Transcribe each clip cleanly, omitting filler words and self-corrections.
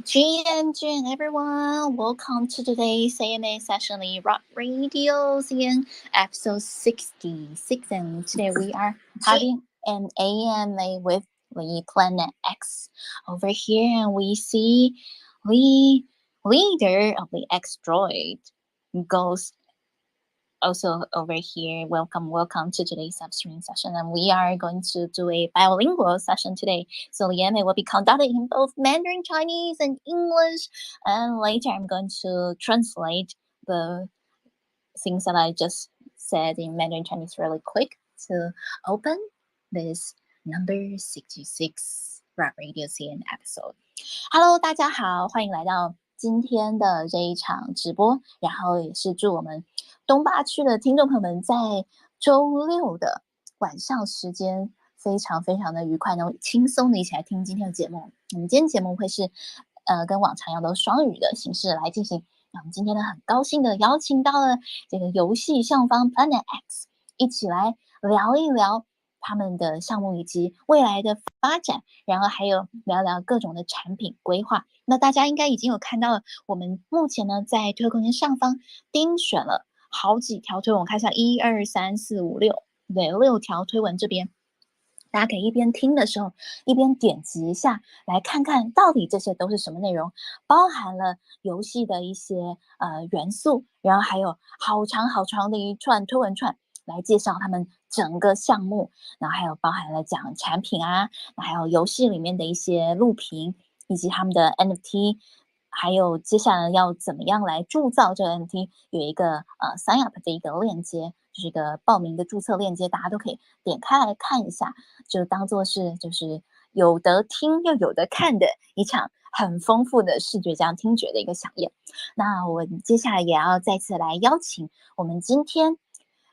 GM, everyone. Welcome to today's AMA session in Rock Radio CN episode 66. And today we are having an AMA with the Planet X over here. And we see the leader of the X droid, Ghost, also over here. Welcome to today's upstream session, and we are going to do a bilingual session today. So the AMA will be conducted in both Mandarin Chinese and English, and later I'm going to translate the things that I just said in Mandarin Chinese really quick to open this number 66 Rap Radio CN episode. Hello， 大家好，欢迎来到今天的这一场直播，然后也是祝我们东八区的听众朋友们在周六的晚上时间非常的愉快，能轻松的一起来听今天的节目。我们今天节目会是跟往常一样的双语的形式来进行。那我们今天呢，很高兴的邀请到了这个游戏上方 Planet X 一起来聊一聊他们的项目以及未来的发展，然后还有聊聊各种的产品规划。那大家应该已经有看到了，我们目前呢在推特空间上方盯选了好几条推文，我看一下1、2、3、4、5、6，对，6条推文这边。大家可以一边听的时候一边点击一下，来看看到底这些都是什么内容，包含了游戏的一些元素，然后还有好长的一串推文串来介绍他们整个项目，然后还有包含了讲产品啊，还有游戏里面的一些录屏，以及他们的 NFT， 还有接下来要怎么样来铸造这个 NFT， 有一个sign up 的一个链接，就是一个报名的注册链接，大家都可以点开来看一下，就当做是就是有得听又有得看的一场很丰富的视觉加听觉的一个飨宴。那我接下来也要再次来邀请我们今天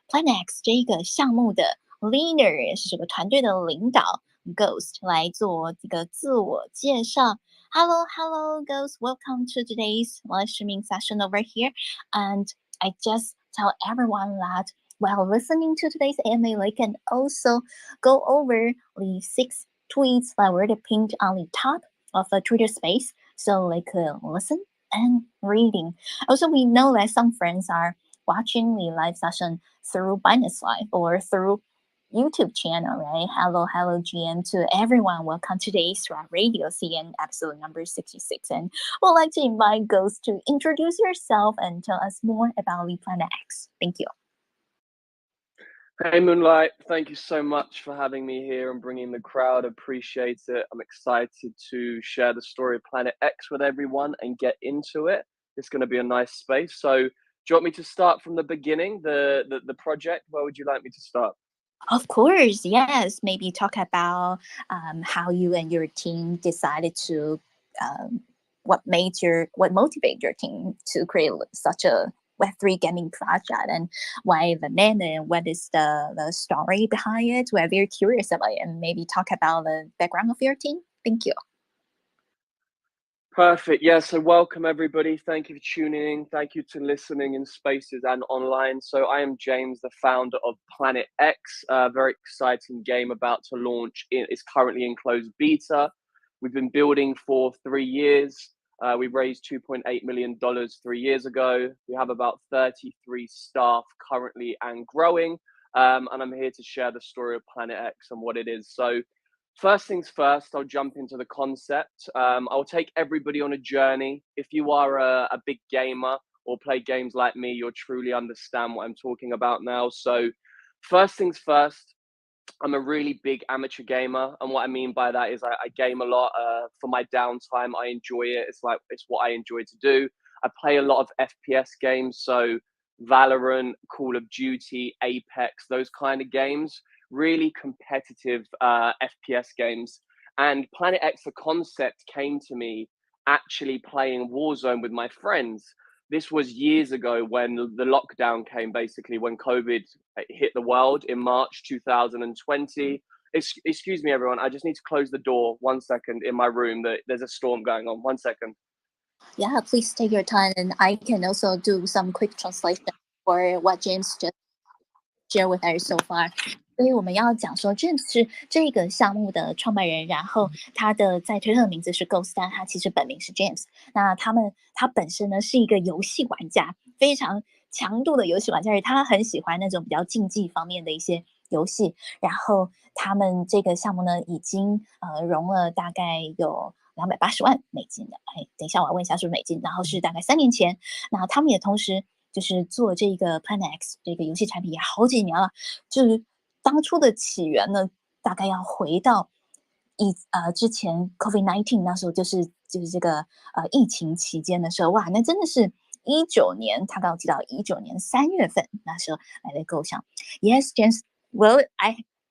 Planet X 这个项目的 leader， 也是这个团队的领导 Ghost 来做这个自我介绍。Hello, Ghost. Welcome to today's live streaming session over here. And I just tell everyone that while listening to today's AMA, they can also go over the 6 tweets that were pinned on the top of the Twitter space, so they could listen and reading. Also, we know that some friends are watching the live session through Binance Live or through YouTube channel, right? Hello, GM to everyone. Welcome to today's Radio CN episode number 66. And we'd like to invite Ghost to introduce yourself and tell us more about the Planet X. Thank you. Hey Moonlight, thank you so much for having me here and bringing the crowd. Appreciate it. I'm excited to share the story of Planet X with everyone and get into it. It's going to be a nice space. So do you want me to start from the beginning, the project? Where would you like me to start? Of course, yes. Maybe talk about how you and your team decided to, what motivated your team to create such a Web3 gaming project, and why the name and what is the story behind it. We're very curious about it, and maybe talk about the background of your team. Thank you. Perfect. Yeah, so welcome everybody. Thank you for tuning in. Thank you to listening in spaces and online. So I am James, the founder of Planet X, a very exciting game about to launch. It's currently in closed beta. We've been building for 3 years. We raised $2.8 million 3 years ago. We have about 33 staff currently and growing. And I'm here to share the story of Planet X and what it is. So first things first, I'll jump into the concept. I'll take everybody on a journey. If you are a big gamer or play games like me, you'll truly understand what I'm talking about now. So first things first, I'm a really big amateur gamer. And what I mean by that is I game a lot for my downtime. I enjoy it. It's what I enjoy to do. I play a lot of FPS games. So Valorant, Call of Duty, Apex, those kind of games. Really competitive FPS games. And Planet X, the concept came to me actually playing Warzone with my friends. This was years ago when the lockdown came, basically when COVID hit the world in March 2020. Excuse me, everyone. I just need to close the door 1 second in my room. There's a storm going on. 1 second. Yeah, please take your time. And I can also do some quick translation for what James just shared with us so far. 所以我们要讲说，James 是这个项目的创办人，然后他的在推特的名字是 Ghost， 但他其实本名是 James。那他本身呢是一个游戏玩家，非常强度的游戏玩家，他很喜欢那种比较竞技方面的一些游戏。然后他们这个项目呢，已经融了大概有280万美金的。等一下我要问一下是不是美金，然后是大概3年前。那他们也同时就是做这个 Planet X 这个游戏产品也好几年了，就是当初的起源呢，大概要回到之前 COVID-19 那时候，就是这个疫情期间的时候，哇，那真的是19年，他刚刚提到19年3月份那时候来的构想。Yes, James. Well,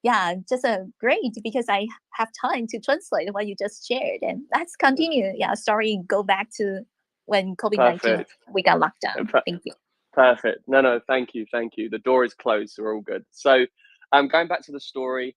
just great because I have time to translate what you just shared, and let's continue. Yeah, sorry, go back to when COVID-19 Perfect. we got locked down. Thank you. Perfect. No, thank you. The door is closed, so we're all good. So, going back to the story,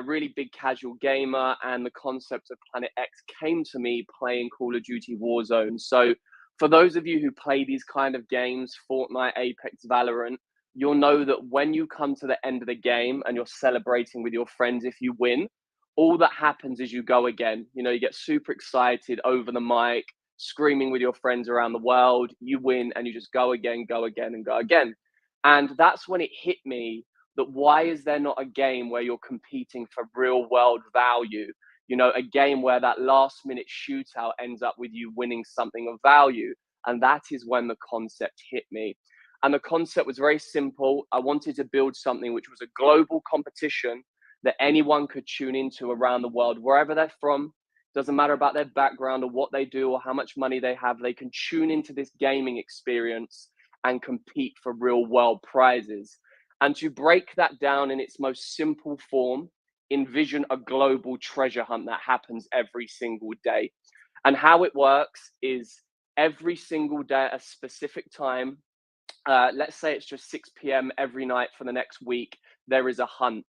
really big casual gamer, and the concept of Planet X came to me playing Call of Duty Warzone. So, for those of you who play these kind of games, Fortnite, Apex, Valorant, you'll know that when you come to the end of the game and you're celebrating with your friends if you win, all that happens is you go again. You know, you get super excited over the mic, screaming with your friends around the world. You win and you just go again, go again, and go again. And that's when it hit me that why is there not a game where you're competing for real world value? You know, a game where that last minute shootout ends up with you winning something of value. And that is when the concept hit me. And the concept was very simple. I wanted to build something which was a global competition that anyone could tune into around the world, wherever they're from. Doesn't matter about their background or what they do or how much money they have. They can tune into this gaming experience and compete for real world prizes. And to break that down in its most simple form, envision a global treasure hunt that happens every single day. And how it works is every single day at a specific time, let's say it's just 6 p.m. every night for the next week, there is a hunt.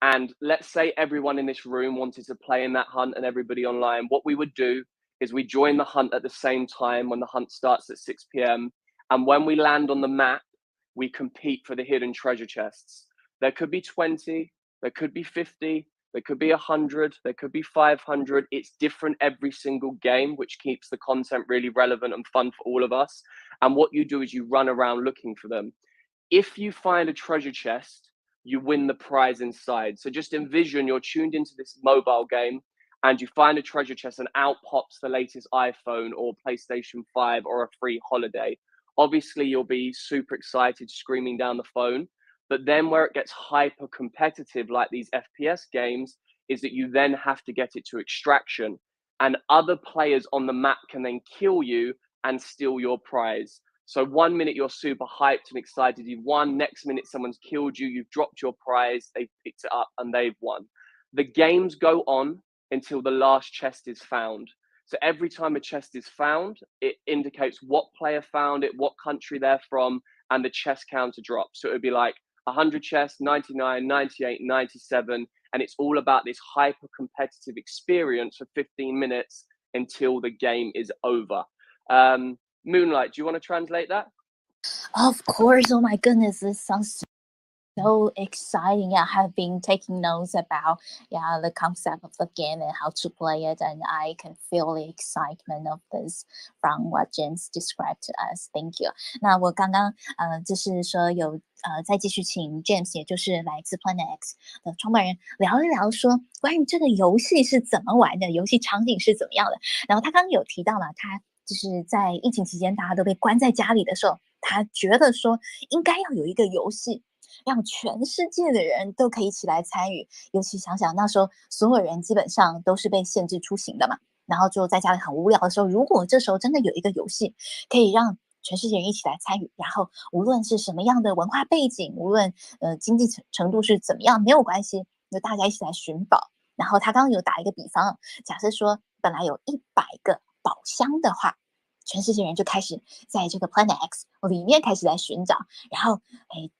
And let's say everyone in this room wanted to play in that hunt and everybody online. What we would do is we join the hunt at the same time when the hunt starts at 6 p.m. And when we land on the map, we compete for the hidden treasure chests. There could be 20, there could be 50, there could be 100, there could be 500. It's different every single game, which keeps the content really relevant and fun for all of us. And what you do is you run around looking for them. If you find a treasure chest, you win the prize inside. So just envision you're tuned into this mobile game and you find a treasure chest and out pops the latest iPhone or PlayStation 5 or a free holiday. Obviously, you'll be super excited, screaming down the phone. But then where it gets hyper competitive, like these FPS games, is that you then have to get it to extraction. And other players on the map can then kill you and steal your prize. So 1 minute you're super hyped and excited, you've won. Next minute someone's killed you, you've dropped your prize, they've picked it up and they've won. The games go on until the last chest is found. So every time a chest is found, it indicates what player found it, what country they're from, and the chest counter drops. So it would be like 100 chests, 99, 98, 97, and it's all about this hyper competitive experience for 15 minutes until the game is over. Moonlight, do you want to translate that? Of course. Oh my goodness, this sounds so exciting. Yeah, I have been taking notes about the concept of the game and how to play it, and I can feel the excitement of this from what James described to us. Thank you. 那我刚刚就是说有再继续请 James， 也就是来自 Planet X 的创办人聊一聊，说关于这个游戏是怎么玩的，游戏场景是怎么样的。然后他刚刚有提到了，他就是在疫情期间大家都被关在家里的时候，他觉得说应该要有一个游戏。让全世界的人都可以一起来参与，尤其想想那时候所有人基本上都是被限制出行的嘛，然后就在家里很无聊的时候，如果这时候真的有一个游戏可以让全世界人一起来参与，然后无论是什么样的文化背景，无论经济程度是怎么样，没有关系，就大家一起来寻宝。然后他刚刚有打一个比方，假设说本来有100个宝箱的话，全世界人就开始在这个 Planet X 里面开始来寻找，然后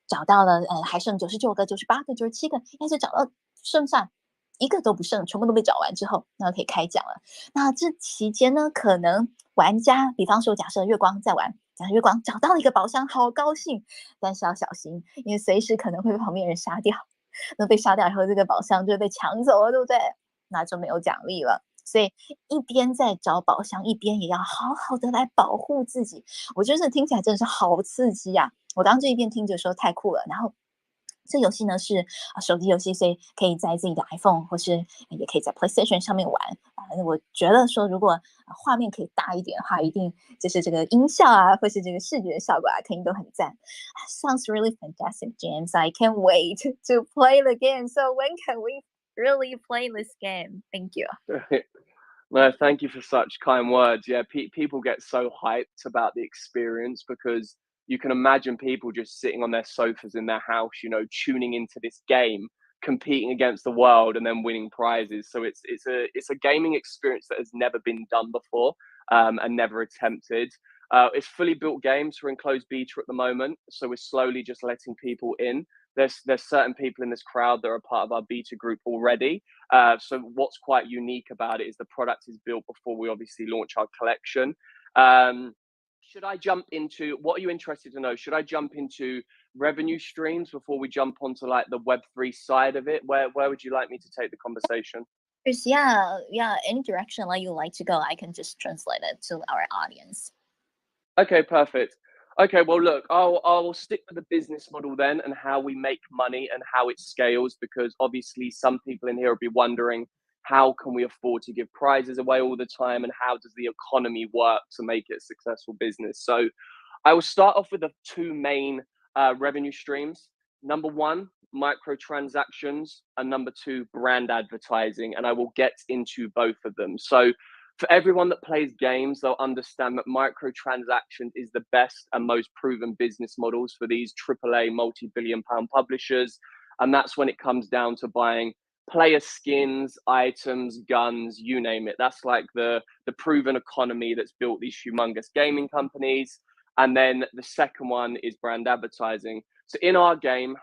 找到了还剩99个、98个、97个，应该是找到剩下一个都不剩，全部都被找完之后，那可以开奖了。那这期间呢，可能玩家，比方说假设月光在玩，假设月光找到了一个宝箱，好高兴，但是要小心，因为随时可能会被旁边人杀掉。那被杀掉以后，这个宝箱就被抢走了，对不对？那就没有奖励了。所以一边在找宝箱，一边也要好好的来保护自己。我觉得这听起来真的是好刺激呀！我刚这一边听着说太酷了，然后。这游戏呢是手机游戏，所以可以在自己的 iPhone 或是也可以在 PlayStation 上面玩我觉得说，如果画面可以大一点的话，一定就是这个音效啊，或是这个视觉效果啊，肯定都很赞。Sounds really fantastic, James. I can't wait to play the game. So when can we really play this game? Thank you. No, thank you for such kind words. Yeah, people get so hyped about the experience because you can imagine people just sitting on their sofas in their house, tuning into this game, competing against the world, and then winning prizes. So it's a gaming experience that has never been done before and never attempted. It's fully built games. We're in closed beta at the moment, so we're slowly just letting people in. There's certain people in this crowd that are part of our beta group already. So what's quite unique about it is the product is built before we obviously launch our collection. Should I jump into what are you interested to know? Should I jump into revenue streams before we jump onto like the Web3 side of it? Where would you like me to take the conversation? Yeah, any direction like you like to go, I can just translate it to our audience. Okay, perfect. Okay, well, look, I'll stick with the business model then and how we make money and how it scales because obviously some people in here will be wondering how can we afford to give prizes away all the time and how does the economy work to make it a successful business? So I will start off with the two main revenue streams. Number one, microtransactions, and number two, brand advertising. And I will get into both of them. So for everyone that plays games, they'll understand that microtransactions is the best and most proven business models for these AAA multi-billion pound publishers. And that's when it comes down to buying player skins, items, guns, you name it. That's like the proven economy that's built these humongous gaming companies. And then the second one is brand advertising. So in our game,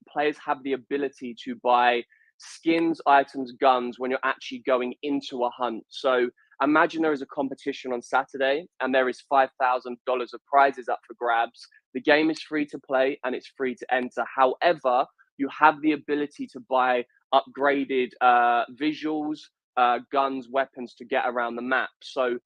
players have the ability to buy skins, items, guns when you're actually going into a hunt. So imagine there is a competition on Saturday and there is $5,000 of prizes up for grabs. The game is free to play and it's free to enter. However, you have the ability to buy upgraded visuals, guns, weapons to get around the map. So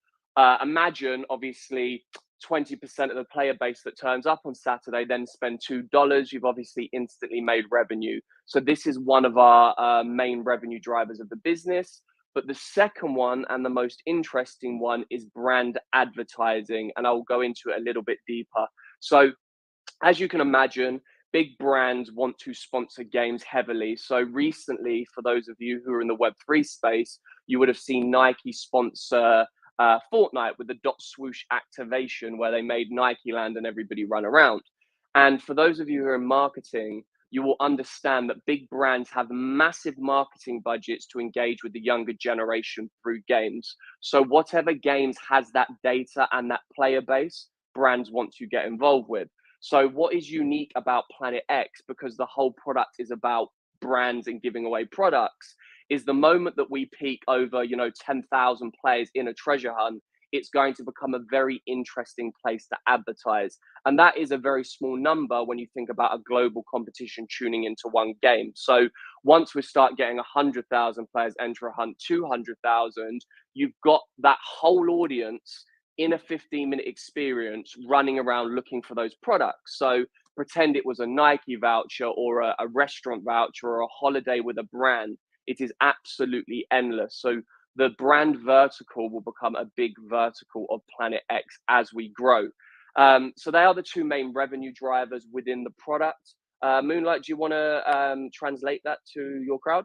imagine, obviously, 20% of the player base that turns up on Saturday then spend $2. You've obviously instantly made revenue. So this is one of our main revenue drivers of the business. But the second one and the most interesting one is brand advertising. And I'll go into it a little bit deeper. So as you can imagine, big brands want to sponsor games heavily. So recently, for those of you who are in the Web3 space, you would have seen Nike sponsor Fortnite with the dot swoosh activation where they made Nike land and everybody run around. And for those of you who are in marketing, you will understand that big brands have massive marketing budgets to engage with the younger generation through games. So whatever games has that data and that player base, brands want to get involved with. So what is unique about Planet X, because the whole product is about brands and giving away products, is the moment that we peak over, 10,000 players in a treasure hunt, it's going to become a very interesting place to advertise. And that is a very small number when you think about a global competition tuning into one game. So once we start getting 100,000 players enter a hunt, 200,000, you've got that whole audience in a 15-minute experience running around looking for those products. So pretend it was a Nike voucher or a restaurant voucher or a holiday with a brand. It is absolutely endless. So the brand vertical will become a big vertical of Planet X as we grow. So they are the two main revenue drivers within the product. Moonlight, do you want to translate that to your crowd?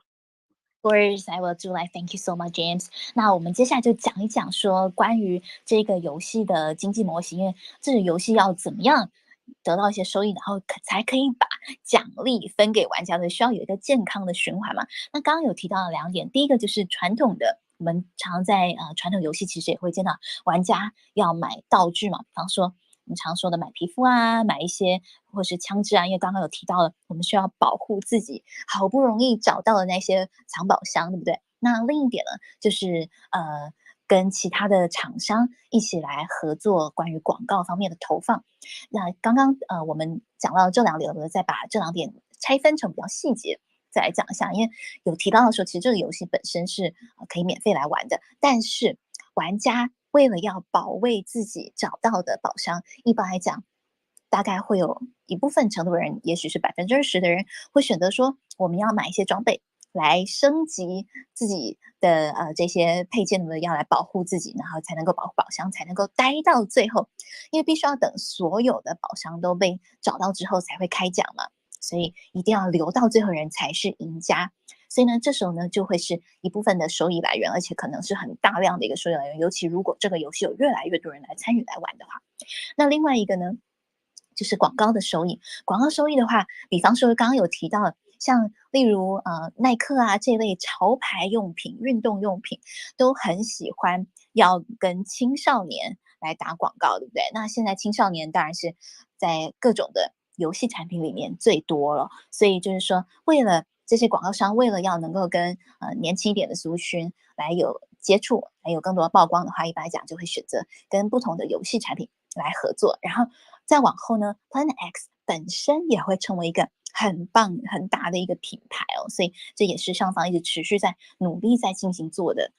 Of course, I will do that. Thank you so much, James. 那我们接下来就讲一讲说关于这个游戏的经济模型，因为这个游戏要怎么样得到一些收益，然后才可以把奖励分给玩家的，需要有一个健康的循环嘛。那刚刚有提到了两点，第一个就是传统的，我们常在传统游戏其实也会见到玩家要买道具嘛，比方说我们常说的买皮肤啊，买一些或是枪支啊，因为刚刚有提到了，我们需要保护自己，好不容易找到的那些藏宝箱，对不对？那另一点呢，就是跟其他的厂商一起来合作，关于广告方面的投放。那刚刚我们讲到这两点，我再把这两点拆分成比较细节。再来讲一下，因为有提到的说，其实这个游戏本身是可以免费来玩的，但是玩家为了要保卫自己找到的宝箱，一般来讲，大概会有一部分程度的人，也许是20%的人会选择说，我们要买一些装备来升级自己的这些配件呢，要来保护自己，然后才能够保护宝箱，才能够待到最后，因为必须要等所有的宝箱都被找到之后才会开奖嘛，所以一定要留到最后人才是赢家。所以呢，这时候呢就会是一部分的收益来源，而且可能是很大量的一个收益来源，尤其如果这个游戏有越来越多人来参与来玩的话。那另外一个呢，就是广告的收益。广告收益的话，比方说刚刚有提到，像例如耐克啊这类潮牌用品、运动用品，都很喜欢要跟青少年来打广告，对不对？那现在青少年当然是在各种的游戏产品里面最多了，所以就是说，为了这些广告商为了要能够跟年轻一点的族群来有接触，来有更多的曝光的话，一般来讲就会选择跟不同的游戏产品来合作，然后再往后呢 ，Planet X 本身也会成为一个很棒很大的一个品牌哦，所以这也是上方一直持续在努力在进行做的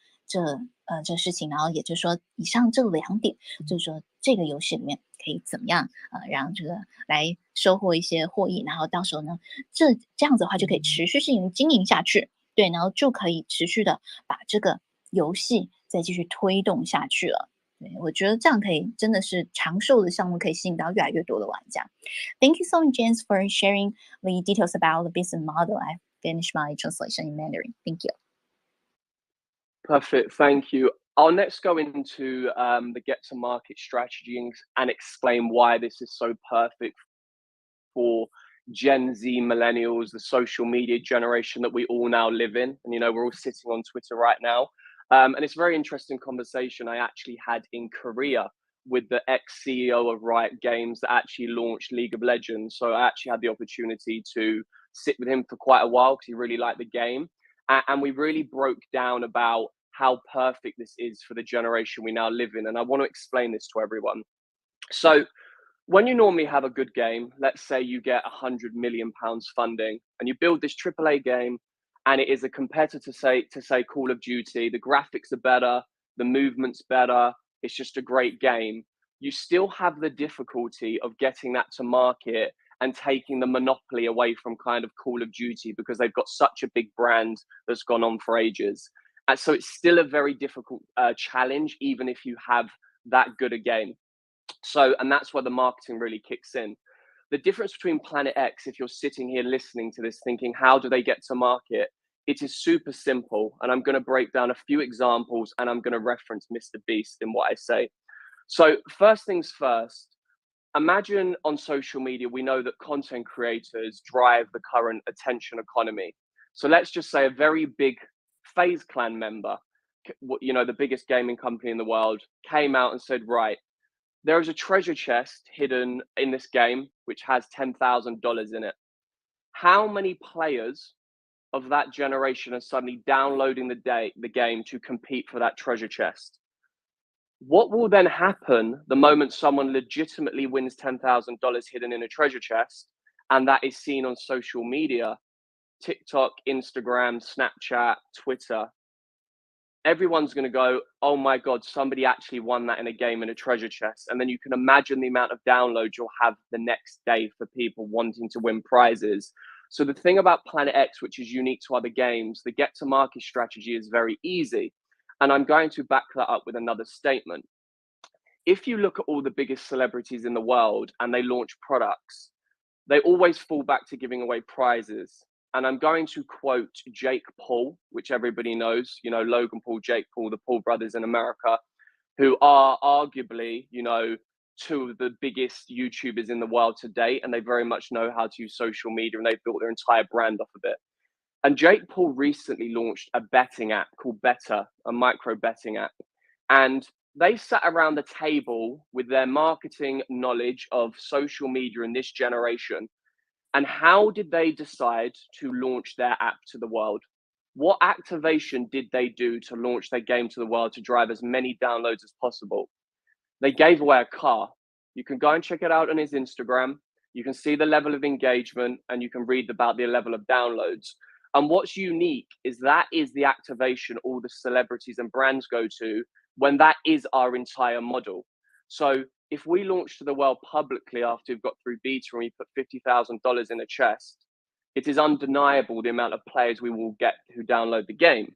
这事情，然后也就是说，以上这2点，就是说这个游戏里面可以怎么样让这个来收获一些获益，然后到时候呢，这样子的话就可以持续性经营下去，对，然后就可以持续的把这个游戏再继续推动下去了。对，我觉得这样可以真的是长寿的项目，可以吸引到越来越多的玩家。Thank you so much, James, for sharing the details about the business model. I finished my translation in Mandarin. Thank you. Perfect. Thank you. I'll next go into the get to market strategy and explain why this is so perfect for Gen Z millennials, the social media generation that we all now live in. And, you know, we're all sitting on Twitter right now. And it's a very interesting conversation I actually had in Korea with the ex CEO of Riot Games that actually launched League of Legends. So I actually had the opportunity to sit with him for quite a while because he really liked the game. And we really broke down about how perfect this is for the generation we now live in. And I want to explain this to everyone. So, when you normally have a good game, let's say you get £100 million funding and you build this AAA game and it is a competitor to say Call of Duty, the graphics are better, the movement's better, it's just a great game. You still have the difficulty of getting that to market and taking the monopoly away from kind of Call of Duty because they've got such a big brand that's gone on for ages. And so it's still a very difficult challenge, even if you have that good a game. So, and that's where the marketing really kicks in. The difference between Planet X, if you're sitting here listening to this thinking, how do they get to market? It is super simple. And I'm going to break down a few examples and I'm going to reference Mr. Beast in what I say. So, first things first, imagine on social media, we know that content creators drive the current attention economy. So, let's just say a very big FaZe Clan member, you know, the biggest gaming company in the world, came out and said, right, there is a treasure chest hidden in this game which has $10,000 in it. How many players of that generation are suddenly downloading the game to compete for that treasure chest? What will then happen the moment someone legitimately wins $10,000 hidden in a treasure chest and that is seen on social media, TikTok, Instagram, Snapchat, Twitter? Everyone's going to go, oh my God, somebody actually won that in a game in a treasure chest. And then you can imagine the amount of downloads you'll have the next day for people wanting to win prizes. So the thing about Planet X, which is unique to other games, the get to market strategy is very easy. And I'm going to back that up with another statement. If you look at all the biggest celebrities in the world and they launch products, they always fall back to giving away prizes. And I'm going to quote Jake Paul, which everybody knows, you know, Logan Paul, Jake Paul, the Paul brothers in America, who are arguably, you know, two of the biggest YouTubers in the world to date. And they very much know how to use social media and they've built their entire brand off of it. And Jake Paul recently launched a betting app called Better, a micro betting app. And they sat around the table with their marketing knowledge of social media in this generation. And how did they decide to launch their app to the world? What activation did they do to launch their game to the world to drive as many downloads as possible? They gave away a car. You can go and check it out on his Instagram. You can see the level of engagement and you can read about the level of downloads. And what's unique is that is the activation all the celebrities and brands go to when that is our entire model. So if we launch to the world publicly after we've got through beta and we put $50,000 in a chest, it is undeniable the amount of players we will get who download the game,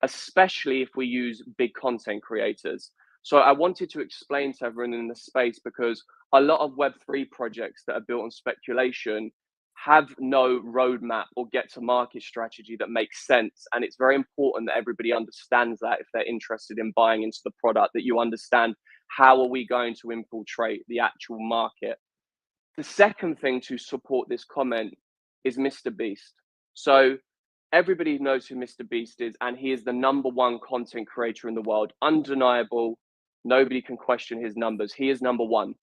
especially if we use big content creators. So I wanted to explain to everyone in the space, because a lot of Web3 projects that are built on speculation have no roadmap or get to market strategy that makes sense. And it's very important that everybody understands that if they're interested in buying into the product, that you understand how are we going to infiltrate the actual market. The second thing to support this comment is Mr. Beast. So everybody knows who Mr. Beast is, and he is the #1 content creator in the world. Undeniable. Nobody can question his numbers. He is #1.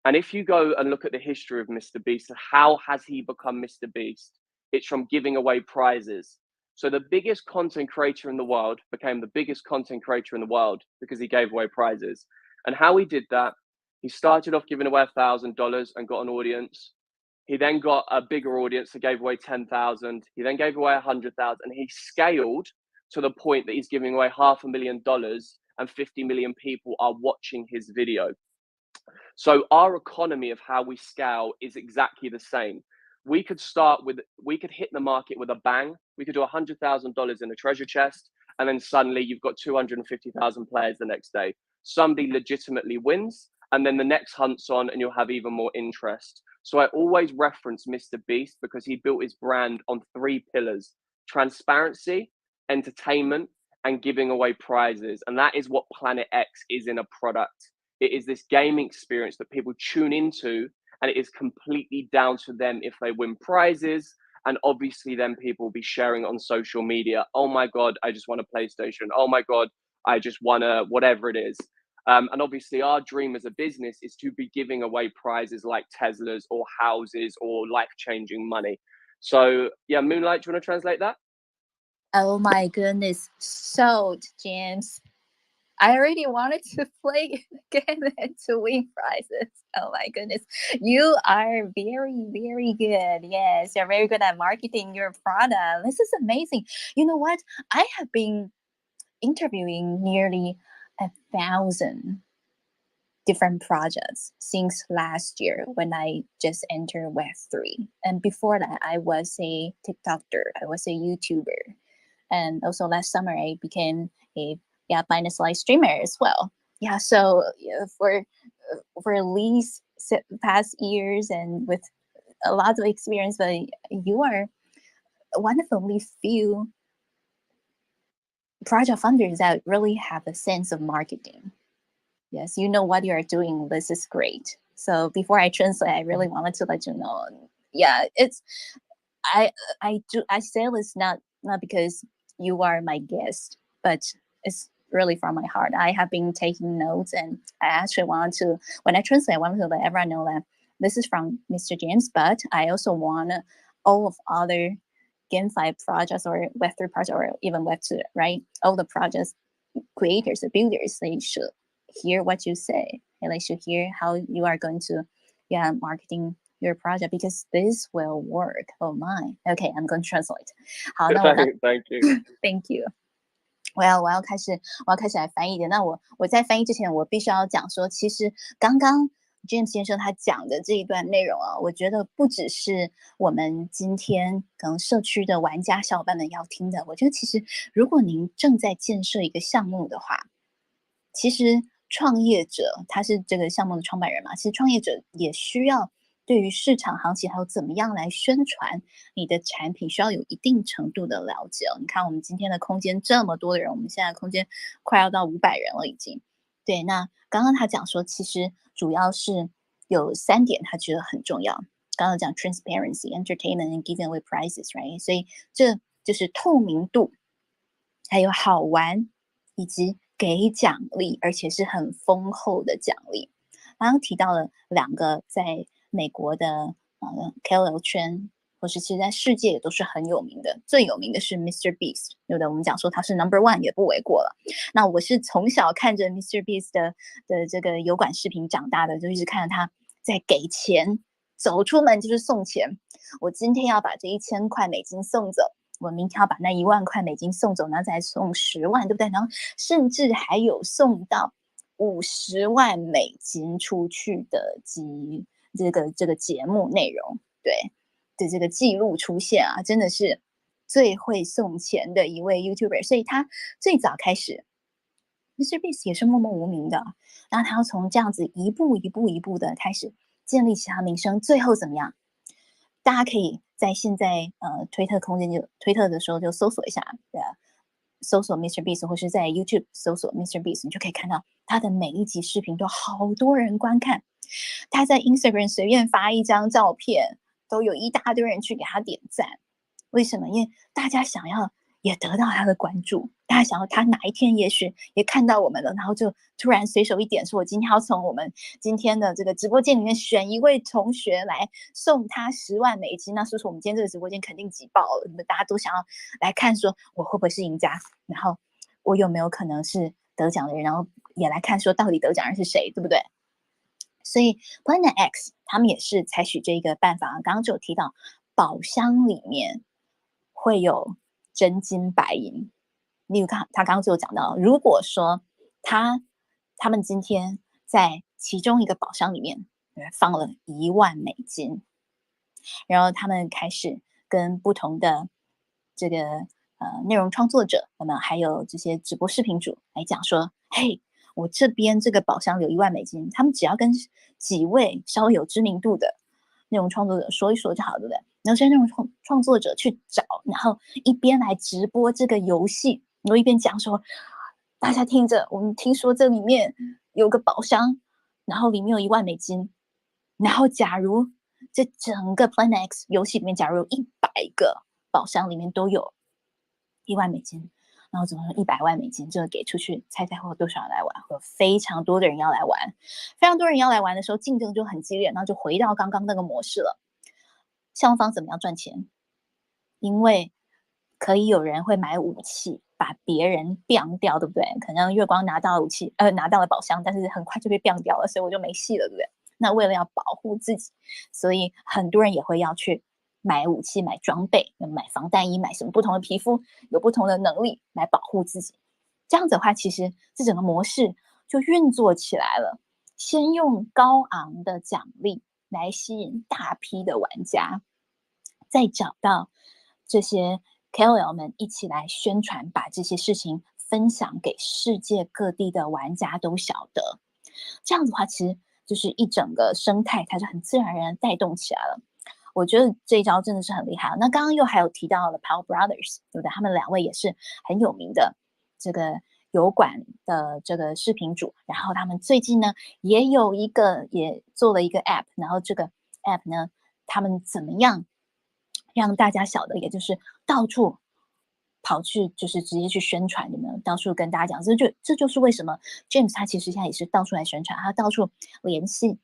And if you go and look at the history of Mr. Beast, how has he become Mr. Beast? It's from giving away prizes. So the biggest content creator in the world became the biggest content creator in the world because he gave away prizes. And how he did that, he started off giving away $1,000 and got an audience. He then got a bigger audience that gave away 10,000. He then gave away 100,000, and he scaled to the point that he's giving away $500,000 and 50 million people are watching his video. So our economy of how we scale is exactly the same. We could hit the market with a bang. We could do $100,000 in a treasure chest, and then suddenly you've got 250,000 players the next day. Somebody legitimately wins, and then the next hunt's on, and you'll have even more interest. So I always reference Mr. Beast because he built his brand on 3 pillars: transparency, entertainment, and giving away prizes. And that is what Planet X is in a product. It is this gaming experience that people tune into, and it is completely down to them if they win prizes. And obviously then people will be sharing it on social media. Oh my God, I just won a PlayStation. Oh my God, I just won a whatever it is. And obviously our dream as a business is to be giving away prizes like Teslas or houses or life-changing money. So yeah, Moonlight, do you want to translate that? Oh my goodness, sold, James. I already wanted to play the game and to win prizes. Oh my goodness. You are very, very good. Yes, you're very good at marketing your product. This is amazing. You know what? I have been interviewing nearly 1,000 different projects since last year when I just entered Web3. And before that, I was a TikToker, I was a YouTuber. And also last summer, I became a finance live streamer as well. Yeah, so for these past years and with a lot of experience, but you are one of the only few project funders that really have a sense of marketing. Yes, you know what you are doing. This is great. So before I translate, I really wanted to let you know. Yeah, it's I say this not because you are my guest, but it's really from my heart. I have been taking notes, and I actually want to, when I translate, I want to let everyone know that this is from Mr. James, but I also want all of other GameFi projects or Web3 projects or even Web2, right? All the projects creators, the builders, they should hear what you say, and they should hear how you are going to marketing your project, because this will work. Oh my. Okay, I'm going to translate. 好，那我 Thank you. Thank you. 我要开始来翻译的。那我在翻译之前，我必须要讲说，其实刚刚 James 先生他讲的这一段内容啊，我觉得不只是我们今天可能社区的玩家小伙伴们要听的。我觉得其实如果您正在建设一个项目的话，其实创业者他是这个项目的创办人嘛，其实创业者也需要对于市场行情还有怎么样来宣传你的产品，需要有一定程度的了解哦。你看我们今天的空间这么多的人，我们现在空间快要到500人了已经。对，那刚刚他讲说，其实主要是有3点他觉得很重要。刚刚讲 transparency, entertainment and giving away prizes, right？ 所以这就是透明度，还有好玩，以及给奖励，而且是很丰厚的奖励。刚刚提到了2个在美国的KOL 圈，或是其实在世界也都是很有名的。最有名的是 Mr. Beast， 对不对？我们讲说他是 #1 也不为过了。那我是从小看着 Mr. Beast 的这个油管视频长大的，就一直看着他在给钱，走出门就是送钱。我今天要把这1000块美金送走，我明天要把那$10,000送走，然后再送10万，对不对？然后甚至还有送到$50万出去的这个节目内容，对的这个记录出现啊，真的是最会送钱的一位 YouTuber， 所以他最早开始 MrBeast 也是默默无名的，然后他要从这样子一步的开始建立起他名声，最后怎么样？大家可以在现在推特空间就推特的时候就搜索一下，对啊，搜索 MrBeast 或是在 YouTube 搜索 MrBeast， 你就可以看到他的每一集视频都好多人观看。他在 Instagram 随便发一张照片，都有一大堆人去给他点赞。为什么？因为大家想要也得到他的关注，大家想要他哪一天也许也看到我们了，然后就突然随手一点说，我今天要从我们今天的这个直播间里面选一位同学来送他$10万，那说说我们今天这个直播间肯定挤爆了，大家都想要来看说我会不会是赢家，然后我有没有可能是得奖的人，然后也来看说到底得奖人是谁，对不对？所以 Planet X 他们也是采取这个办法，刚刚就有提到宝箱里面会有真金白银，例如他刚刚就有讲到，如果说他们今天在其中一个宝箱里面放了$10,000，然后他们开始跟不同的这个内容创作者，那么还有这些直播视频主来讲说，嘿，我这边这个宝箱有$10,000，他们只要跟几位稍微有知名度的内容创作者说一说就好，对不对？然后这些内容创作者去找，然后一边来直播这个游戏，然后一边讲说，大家听着，我们听说这里面有个宝箱，然后里面有$10,000，然后假如这整个 Planet X 游戏里面，假如有100个宝箱里面都有$10,000，然后总共$100万，这个给出去，猜猜会有多少人来玩？会有非常多的人要来玩，非常多人要来玩的时候，竞争就很激烈，然后就回到刚刚那个模式了。项目方怎么样赚钱？因为可以有人会买武器，把别人biang掉，对不对？可能月光拿到了武器，拿到了宝箱，但是很快就被biang掉了，所以我就没戏了，对不对？那为了要保护自己，所以很多人也会要去买武器、买装备、买防弹衣、买什么不同的皮肤，有不同的能力来保护自己。这样子的话，其实这整个模式就运作起来了。先用高昂的奖励来吸引大批的玩家，再找到这些 KOL 们一起来宣传，把这些事情分享给世界各地的玩家都晓得。这样子的话，其实就是一整个生态，它就很自然而然带动起来了。我觉得这一招真的是很厉害。那刚刚又还有提到了 Power Brothers， 对不对？他们2位也是很有名的这个油管的这个视频主，然后他们最近呢也做了一个 app， 然后这个 app 呢，他们怎么样让大家晓得，也就是到处跑去，就是直接去宣传，有没有？到处跟大家讲，这就是为什么 James 他其实现在也是到处来宣传，他到处联系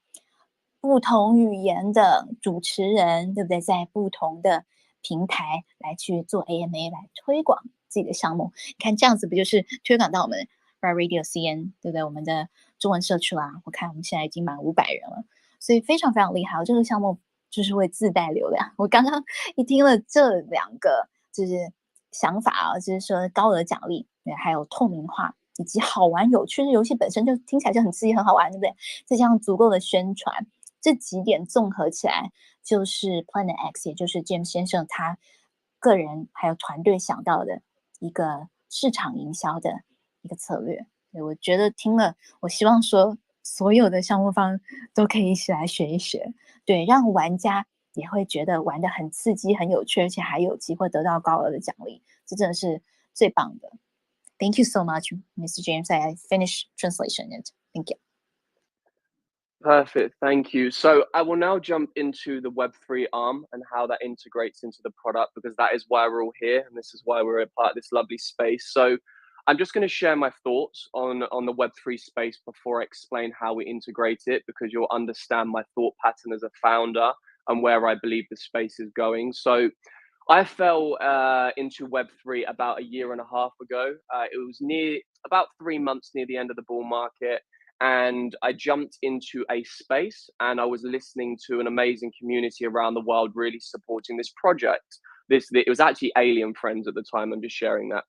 不同语言的主持人，对不对？在不同的平台来去做 AMA 来推广自己的项目。你看这样子不就是推广到我们 RRCN， 对不对？我们的中文社区啦，我看我们现在已经满500人了，所以非常非常厉害。这个项目就是会自带流量。我刚刚一听了这2个就是想法啊，就是说高额奖励，还有透明化，以及好玩有趣的游戏本身就听起来就很刺激很好玩，对不对？再加上足够的宣传，这几点综合起来，就是 Planet X， 也就是 James 先生他个人还有团队想到的一个市场营销的一个策略。我觉得听了，我希望说所有的项目方都可以一起来学一学，对，让玩家也会觉得玩得很刺激、很有趣，而且还有机会得到高额的奖励，这真的是最棒的。Thank you so much, Mr. James. I finished translation it. Thank you. Perfect, thank you. So I will now jump into the Web3 arm and how that integrates into the product, because that is why we're all here and this is why we're a part of this lovely space. So I'm just going to share my thoughts on the Web3 space before I explain how we integrate it, because you'll understand my thought pattern as a founder and where I believe the space is going. So I fell into Web3 about a year and a half ago. It was about 3 months near the end of the bull market. And I jumped into a space and I was listening to an amazing community around the world really supporting this project. It was actually Alien Friends at the time. I'm just sharing that.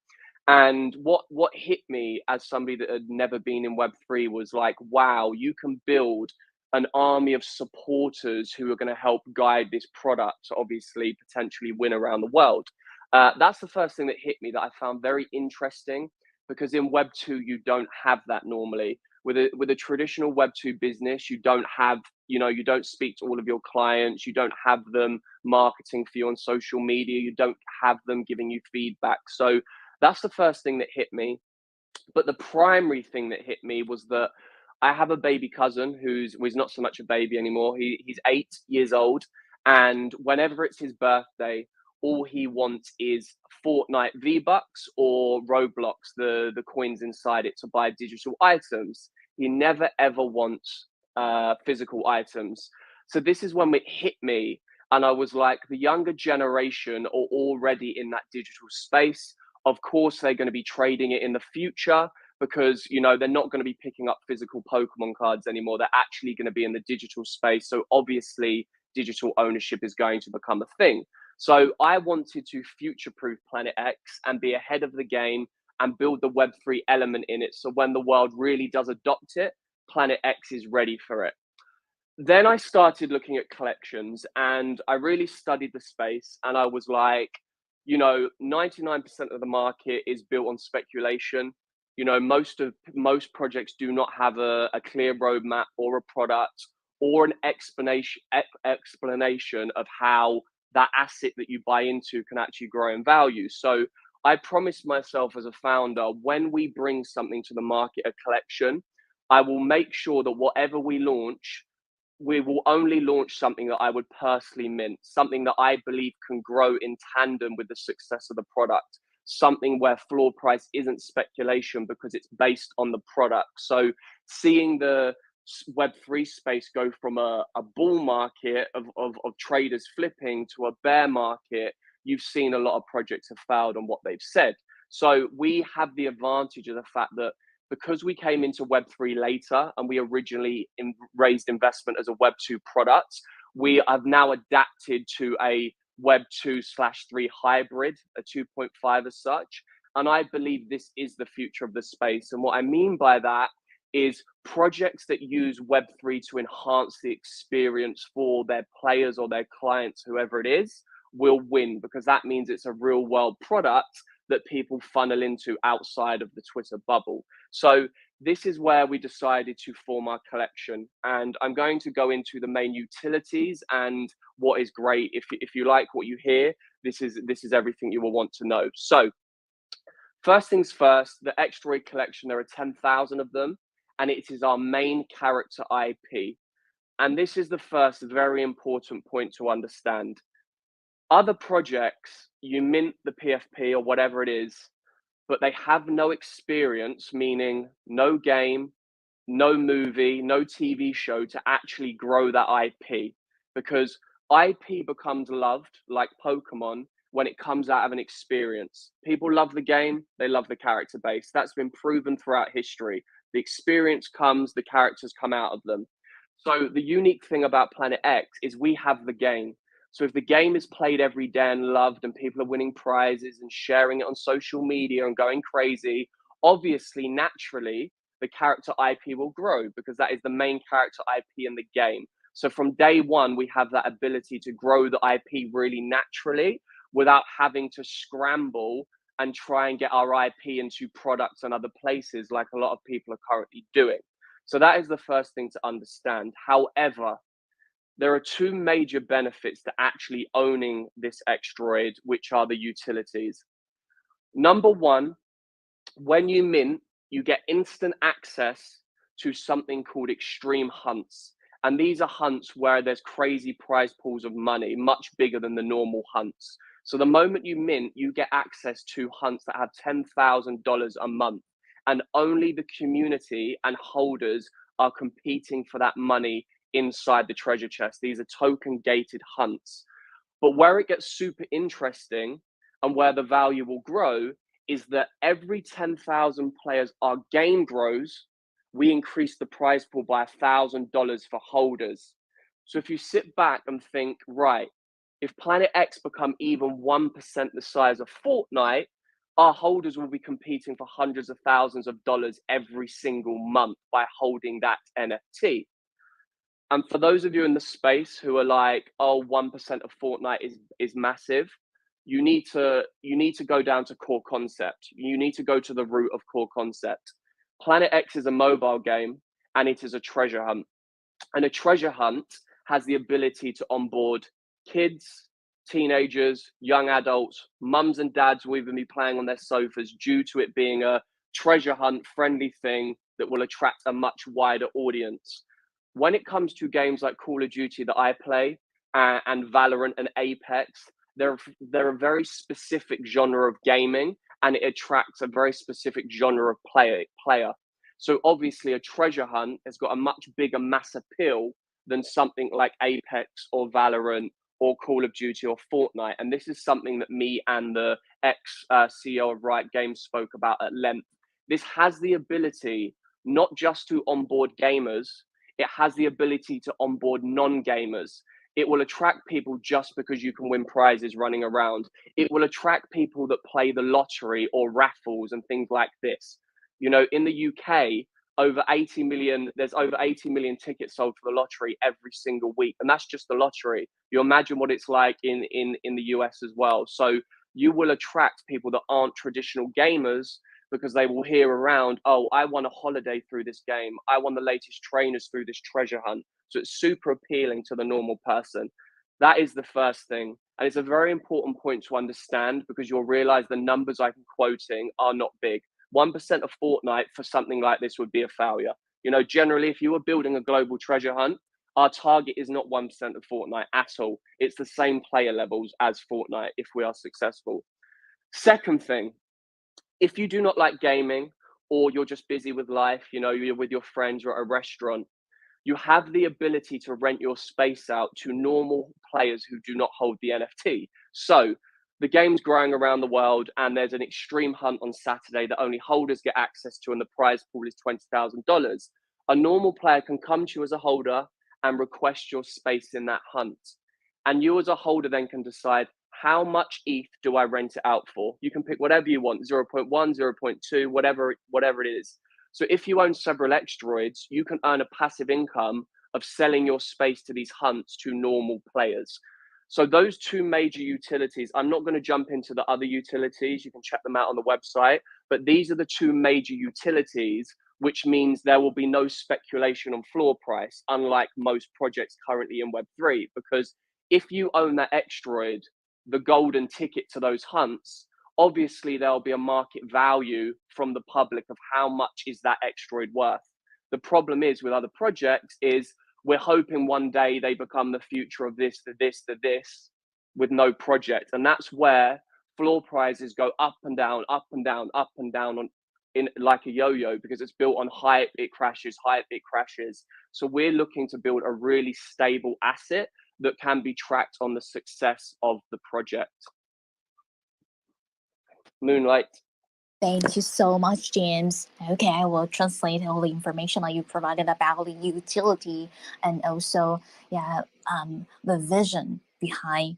And what hit me as somebody that had never been in Web3 was like, wow, you can build an army of supporters who are going to help guide this product to obviously potentially win around the world. That's the first thing that hit me that I found very interesting, because in Web2 you don't have that normally. With a traditional Web2 business, you don't have, you don't speak to all of your clients, you don't have them marketing for you on social media, you don't have them giving you feedback. So that's the first thing that hit me. But the primary thing that hit me was that I have a baby cousin who's not so much a baby anymore. He's 8 years old, and whenever it's his birthday, all he wants is Fortnite V-Bucks or Roblox, the coins inside it, to buy digital items. He never ever wants physical items. So this is when it hit me, and I was like, the younger generation are already in that digital space. Of course, they're going to be trading it in the future, because they're not going to be picking up physical Pokemon cards anymore. They're actually going to be in the digital space. So obviously, digital ownership is going to become a thing. So I wanted to future-proof Planet X and be ahead of the game and build the Web3 element in it. So when the world really does adopt it, Planet X is ready for it. Then I started looking at collections, and I really studied the space, and I was like, 99% of the market is built on speculation. Most projects do not have a clear roadmap or a product or an explanation of how that asset that you buy into can actually grow in value. So I promised myself as a founder, when we bring something to the market, a collection, I will make sure that whatever we launch, we will only launch something that I would personally mint, something that I believe can grow in tandem with the success of the product, something where floor price isn't speculation because it's based on the product. So seeing the Web3 space go from a bull market of traders flipping to a bear market, you've seen a lot of projects have failed on what they've said. So we have the advantage of the fact that because we came into Web3 later and we originally raised investment as a Web2 product, we have now adapted to a Web2/3 hybrid, a 2.5 as such. And I believe this is the future of the space. And what I mean by that is projects that use Web3 to enhance the experience for their players or their clients, whoever it is, will win, because that means it's a real world product that people funnel into outside of the Twitter bubble. So this is where we decided to form our collection. And I'm going to go into the main utilities and what is great. If you like what you hear, this is everything you will want to know. So first things first, the Extroid collection, there are 10,000 of them, and it is our main character IP. And this is the first very important point to understand. Other projects, you mint the PFP or whatever it is, but they have no experience, meaning no game, no movie, no TV show to actually grow that IP. Because IP becomes loved, like Pokemon, when it comes out of an experience. People love the game, they love the character base. That's been proven throughout history. The experience comes, the characters come out of them. So the unique thing about Planet X is we have the game. So if the game is played every day and loved and people are winning prizes and sharing it on social media and going crazy, obviously, naturally, the character IP will grow because that is the main character IP in the game. So from day one, we have that ability to grow the IP really naturally without having to scramble and try and get our IP into products and other places like a lot of people are currently doing. So that is the first thing to understand. However, there are two major benefits to actually owning this Extroid, which are the utilities. Number one, when you mint, you get instant access to something called extreme hunts. And these are hunts where there's crazy prize pools of money, much bigger than the normal hunts. So the moment you mint, you get access to hunts that have $10,000 a month. And only the community and holders are competing for that money inside the treasure chest. These are token gated hunts. But where it gets super interesting and where the value will grow is that every 10,000 players our game grows, we increase the prize pool by $1,000 for holders. So if you sit back and think, right, If Planet X become even 1% the size of Fortnite, our holders will be competing for hundreds of thousands of dollars every single month by holding that NFT. And for those of you in the space who are like, oh, 1% of Fortnite is massive, you need to go down to core concept. You need to go to the root of core concept. Planet X is a mobile game and it is a treasure hunt. And a treasure hunt has the ability to onboard kids, teenagers, young adults, mums and dads will even be playing on their sofas due to it being a treasure hunt friendly thing that will attract a much wider audience. When it comes to games like Call of Duty that I play and Valorant and Apex, they're a very specific genre of gaming and it attracts a very specific genre of player. So obviously a treasure hunt has got a much bigger mass appeal than something like Apex or Valorant or Call of Duty or Fortnite. And this is something that me and the ex-CEO of Riot Games spoke about at length. This has the ability not just to onboard gamers, it has the ability to onboard non-gamers. It will attract people just because you can win prizes running around. It will attract people that play the lottery or raffles and things like this. You know, in the UK, there's over 80 million tickets sold for the lottery every single week. And that's just the lottery. You imagine what it's like in the US as well. So you will attract people that aren't traditional gamers because they will hear around, oh, I want a holiday through this game. I want the latest trainers through this treasure hunt. So it's super appealing to the normal person. That is the first thing. And it's a very important point to understand because you'll realize the numbers I'm quoting are not big. 1% of Fortnite for something like this would be a failure. You know, generally, if you were building a global treasure hunt, our target is not 1% of Fortnite at all. It's the same player levels as Fortnite if we are successful. Second thing, if you do not like gaming or you're just busy with life, you know, you're with your friends or at a restaurant, you have the ability to rent your space out to normal players who do not hold the NFT. So the game's growing around the world and there's an extreme hunt on Saturday that only holders get access to and the prize pool is $20,000. A normal player can come to you as a holder and request your space in that hunt. And you as a holder then can decide how much ETH do I rent it out for? You can pick whatever you want, 0.1, 0.2, whatever it is. So if you own several Xdroids, you can earn a passive income of selling your space to these hunts to normal players. So those two major utilities, I'm not going to jump into the other utilities. You can check them out on the website. But these are the two major utilities, which means there will be no speculation on floor price, unlike most projects currently in Web3. Because if you own that Xdroid, the golden ticket to those hunts, obviously there'll be a market value from the public of how much is that Xdroid worth. The problem is with other projects is we're hoping one day they become the future of this, with no project. And that's where floor prices go up and down, up and down, up and down on in like a yo-yo because it's built on hype, it crashes, hype, it crashes. So we're looking to build a really stable asset that can be tracked on the success of the project. Moonlight. Thank you so much, James. Okay, I will translate all the information that you provided about the utility and also, the vision behind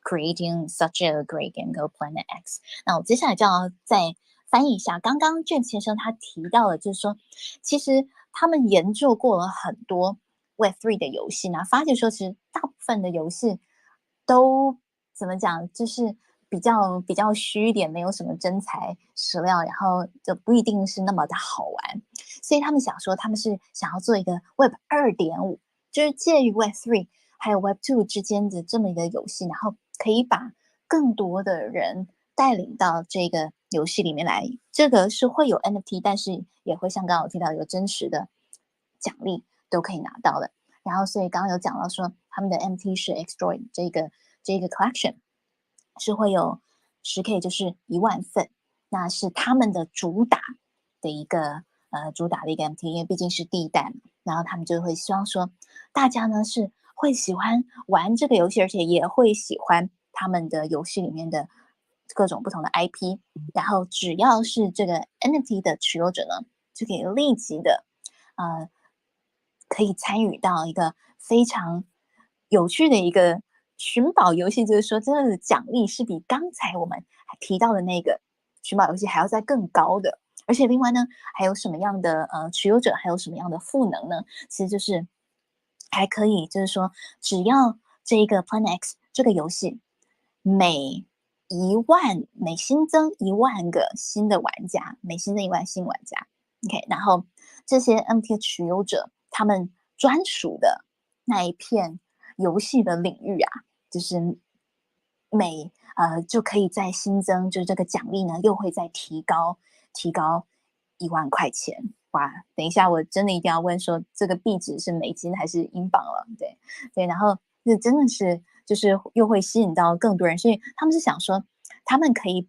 creating such a great game called Planet X. 那我接下来就要再翻译一下刚刚卷先生他提到的，就是说，其实他们研究过了很多 Web3 的游戏呢，发现说，其实大部分的游戏都怎么讲，就是比较虚一点，没有什么真材实料，然后就不一定是那么的好玩。所以他们想说，他们是想要做一个 Web 2.5，就是介于 Web 3还有 Web 2之间的这么一个游戏，然后可以把更多的人带领到这个游戏里面来。这个是会有 NFT， 但是也会像刚刚我提到有真实的奖励都可以拿到的。然后所以刚刚有讲到说，他们的 NFT 是 Xdroid 这个 collection。是会有10K， 就是1万份，那是他们的主打的一个 NFT， 因为毕竟是第一代嘛，然后他们就会希望说，大家呢是会喜欢玩这个游戏，而且也会喜欢他们的游戏里面的各种不同的 IP， 然后只要是这个 NFT 的持有者呢，就可以立即的可以参与到一个非常有趣的一个寻宝游戏就是说，真的奖励是比刚才我们提到的那个寻宝游戏还要再更高的。而且另外呢，还有什么样的持有者还有什么样的赋能呢？其实就是还可以，就是说只要这个 Planet X 这个游戏每新增1万个新的玩家，每新增1万新玩家 ，OK， 然后这些 NFT 持有者他们专属的那一片游戏的领域啊，就是就可以再新增，就是这个奖励呢又会再提高1万块钱。哇，等一下，我真的一定要问说，这个币值是美金还是英镑了？对对，然后这真的是就是又会吸引到更多人，所以他们是想说，他们可以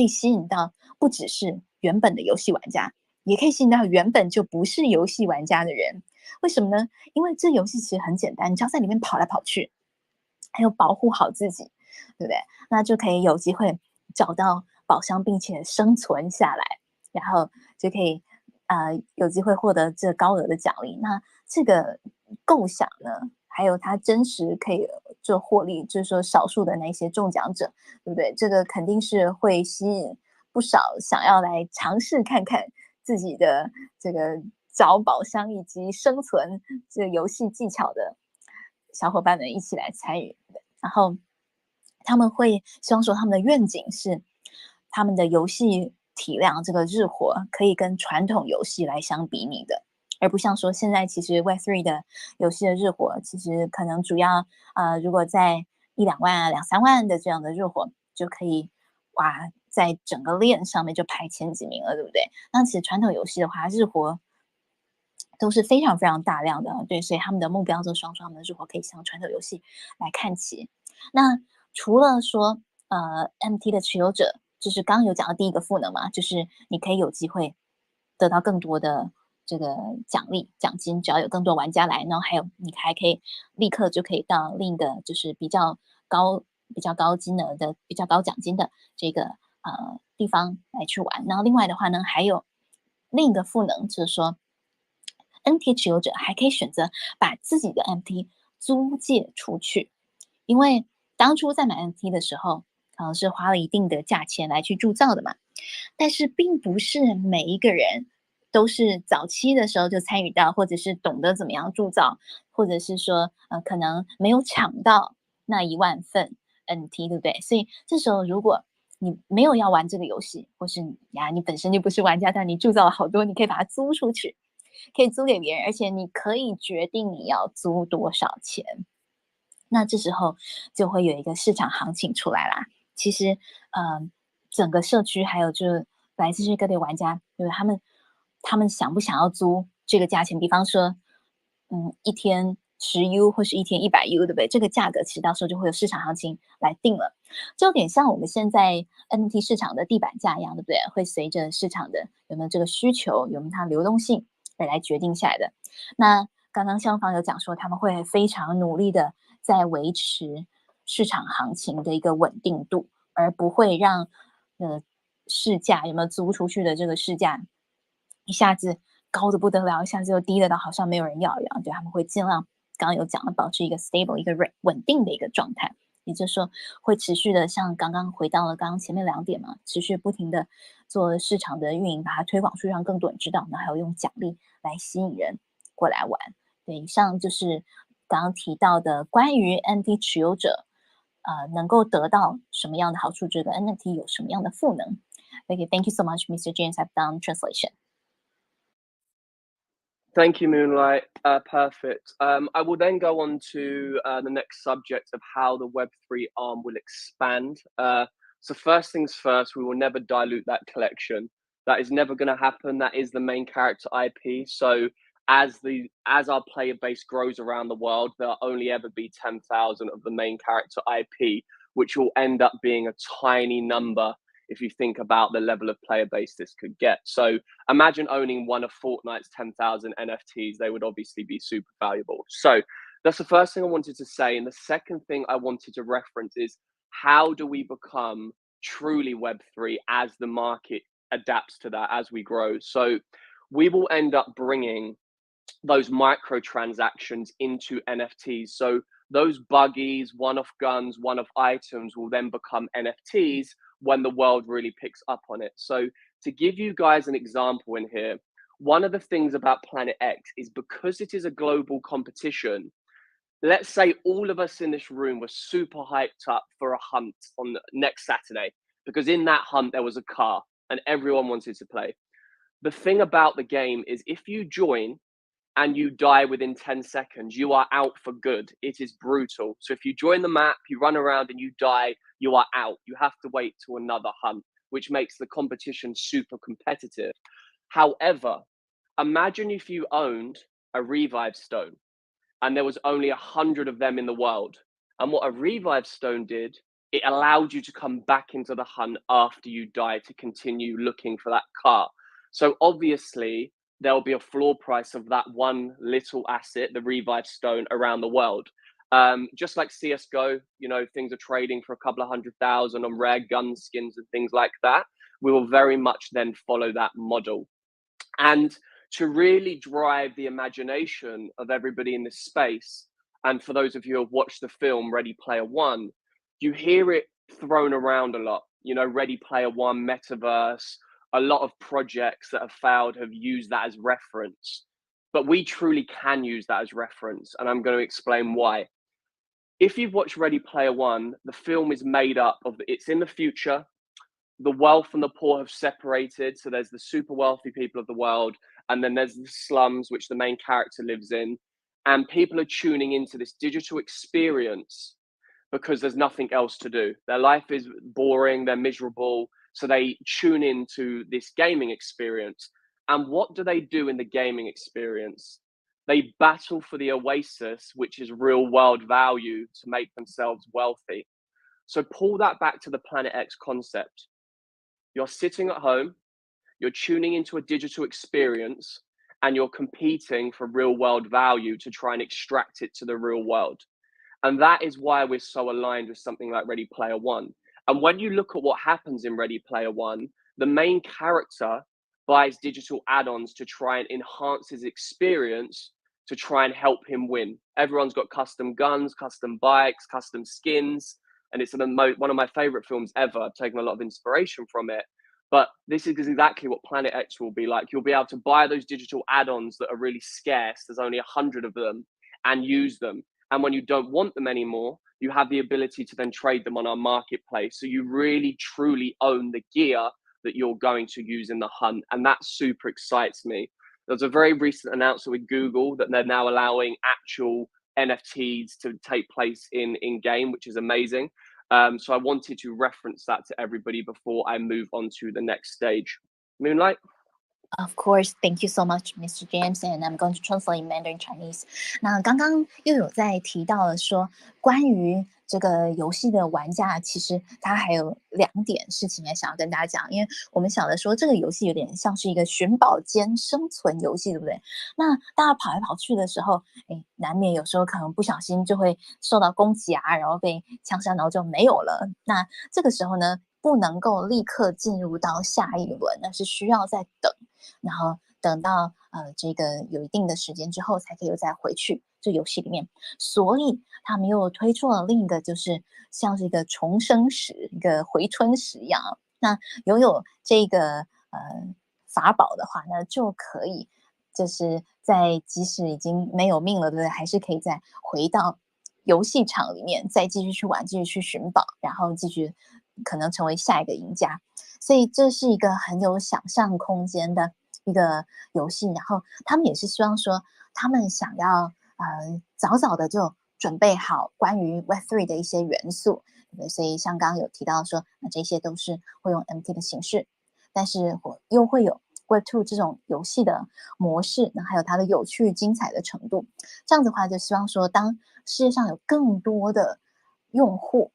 吸引到不只是原本的游戏玩家，也可以吸引到原本就不是游戏玩家的人。为什么呢？因为这游戏其实很简单，你只要在里面跑来跑去，还有保护好自己，对不对？那就可以有机会找到宝箱，并且生存下来，然后就可以有机会获得这高额的奖励。那这个构想呢，还有它真实可以就获利，就是说少数的那些中奖者，对不对？这个肯定是会吸引不少想要来尝试看看自己的这个找宝箱以及生存这个游戏技巧的小伙伴们一起来参与。然后他们会希望说他们的愿景是他们的游戏体量这个日活可以跟传统游戏来相比拟的，而不像说现在其实 Web3 的游戏的日活其实可能主要如果在1-2万啊2-3万的这样的日活就可以哇在整个链上面就排前几名了，对不对？那其实传统游戏的话日活都是非常非常大量的，对，所以他们的目标就是希望说他们的日活可以向传统游戏来看齐。那除了说NFT 的持有者，就是刚刚有讲到第一个赋能嘛，就是你可以有机会得到更多的这个奖励奖金，只要有更多玩家来，然后还有你还可以立刻就可以到另一个就是比较高金额的比较高奖金的这个地方来去玩。然后另外的话呢，还有另一个赋能，就是说 NFT 持有者还可以选择把自己的 NFT 租借出去，因为当初在买 NFT 的时候，可能是花了一定的价钱来去铸造的嘛，但是并不是每一个人都是早期的时候就参与到，或者是懂得怎么样铸造，或者是说可能没有抢到那1万份 NFT，对不对？所以这时候如果你没有要玩这个游戏，或是你本身就不是玩家，但你铸造了好多，你可以把它租出去，可以租给别人，而且你可以决定你要租多少钱。那这时候就会有一个市场行情出来啦。其实，整个社区还有就是来自世界各地玩家，就是他们想不想要租这个价钱？比方说，一天10U 或是一天100U，对不对？这个价格其实到时候就会有市场行情来定了，就有点像我们现在 NFT 市场的地板价一样，对不对？会随着市场的有没有这个需求，有没有它流动性而来决定下来的。那刚刚消防有讲说，他们会非常努力的在维持市场行情的一个稳定度，而不会让市价有没有租出去的这个市价一下子高的不得了，一下子又低的到好像没有人要一样。对，他们会尽量刚刚有讲的保持一个 stable 一个稳定的一个状态，也就是说会持续的像刚刚回到了刚刚前面2点嘛，持续不停的做市场的运营，把它推广出去，让更多人知道，然后还有用奖励来吸引人过来玩。对，以上就是刚刚提到的关于 NFT 持有者能够得到什么样的好处，这个 NFT 有什么样的赋能。Okay, thank you so much, Mr. James. I've done translation. Thank you, Moonlight. Perfect. I will then go on to the next subject of how the Web3 arm will expand. So first things first, we will never dilute that collection. That is never going to happen. That is the main character IP. So as our player base grows around the world, there'll only ever be 10,000 of the main character IP, which will end up being a tiny number if you think about the level of player base this could get. So imagine owning one of Fortnite's 10,000 NFTs. They would obviously be super valuable. So that's the first thing I wanted to say. And the second thing I wanted to reference is how do we become truly Web3 as the market adapts to that, as we grow? So we will end up bringing those microtransactions into NFTs. So those buggies, one-off guns, one-off items will then become NFTs when the world really picks up on it. So to give you guys an example in here, one of the things about Planet X is because it is a global competition, let's say all of us in this room were super hyped up for a hunt on the next Saturday, because in that hunt there was a car and everyone wanted to play. The thing about the game is if you join and you die within 10 seconds, you are out for good. It is brutal. So if you join the map, you run around and you die, you are out. You have to wait to another hunt, which makes the competition super competitive. However, imagine if you owned a revive stone and there was only 100 of them in the world. And what a revive stone did, it allowed you to come back into the hunt after you die to continue looking for that car. So obviously, there'll be a floor price of that one little asset, the revive stone, around the world. Just like CSGO, you know, things are trading for a couple of 100,000 on rare gun skins and things like that. We will very much then follow that model. And to really drive the imagination of everybody in this space, and for those of you who have watched the film Ready Player One, you hear it thrown around a lot. You know, Ready Player One, Metaverse, a lot of projects that have failed have used that as reference. But we truly can use that as reference, and I'm going to explain why. If you've watched Ready Player One, the film is made up of, it's in the future, the wealth and the poor have separated. So there's the super wealthy people of the world, and then there's the slums, which the main character lives in. And people are tuning into this digital experience because there's nothing else to do. Their life is boring, they're miserable. So they tune into this gaming experience. And what do they do in the gaming experience? They battle for the oasis, which is real world value, to make themselves wealthy. So pull that back to the Planet X concept. You're sitting at home, you're tuning into a digital experience, and you're competing for real world value to try and extract it to the real world. And that is why we're so aligned with something like Ready Player One. And when you look at what happens in Ready Player One, the main character buys digital add-ons to try and enhance his experience, to try and help him win. Everyone's got custom guns, custom bikes, custom skins, and it's one of my favorite films ever. I've taken a lot of inspiration from it. But this is exactly what Planet X will be like. You'll be able to buy those digital add-ons that are really scarce. There's only 100 of them, and use them. And when you don't want them anymore, you have the ability to then trade them on our marketplace. So you really, truly own the gear that you're going to use in the hunt. And that super excites me. There's a very recent announcement with Google that they're now allowing actual NFTs to take place in game, which is amazing. So I wanted to reference that to everybody before I move on to the next stage. Moonlight? Of course, thank you so much, Mr. James, and I'm going to translate Mandarin Chinese. 那刚刚又有在提到了说，关于这个游戏的玩家，其实他还有2点事情也想要跟大家讲，因为我们晓得说这个游戏有点像是一个寻宝兼生存游戏，对不对？那大家跑来跑去的时候，难免有时候可能不小心就会受到攻击啊，然后被枪杀，然后就没有了。那这个时候呢，不能够立刻进入到下一轮，那是需要再等。然后等到这个有一定的时间之后，才可以又再回去这游戏里面。所以他们又推出了另一个，就是像是一个重生石、一个回春石一样。那拥有这个法宝的话呢，就可以就是在即使已经没有命了，对不对？还是可以再回到游戏场里面，再继续去玩，继续去寻宝，然后继续可能成为下一个赢家。所以这是一个很有想象空间的一个游戏，然后他们也是希望说，他们想要早早的就准备好关于 Web3 的一些元素，对不对？所以像刚刚有提到说，那这些都是会用 MT 的形式，但是又会有 Web2 这种游戏的模式，那还有它的有趣精彩的程度。这样子的话，就希望说，当世界上有更多的用户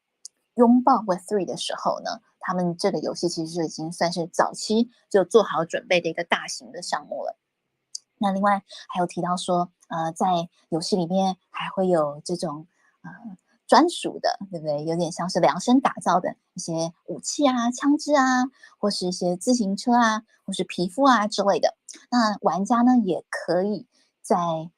拥抱 Web3 的时候呢，他们这个游戏其实就已经算是早期就做好准备的一个大型的项目了。那另外还有提到说，在游戏里面还会有这种专属的，对不对？有点像是量身打造的一些武器啊、枪支啊，或是一些自行车啊，或是皮肤啊之类的。那玩家呢也可以在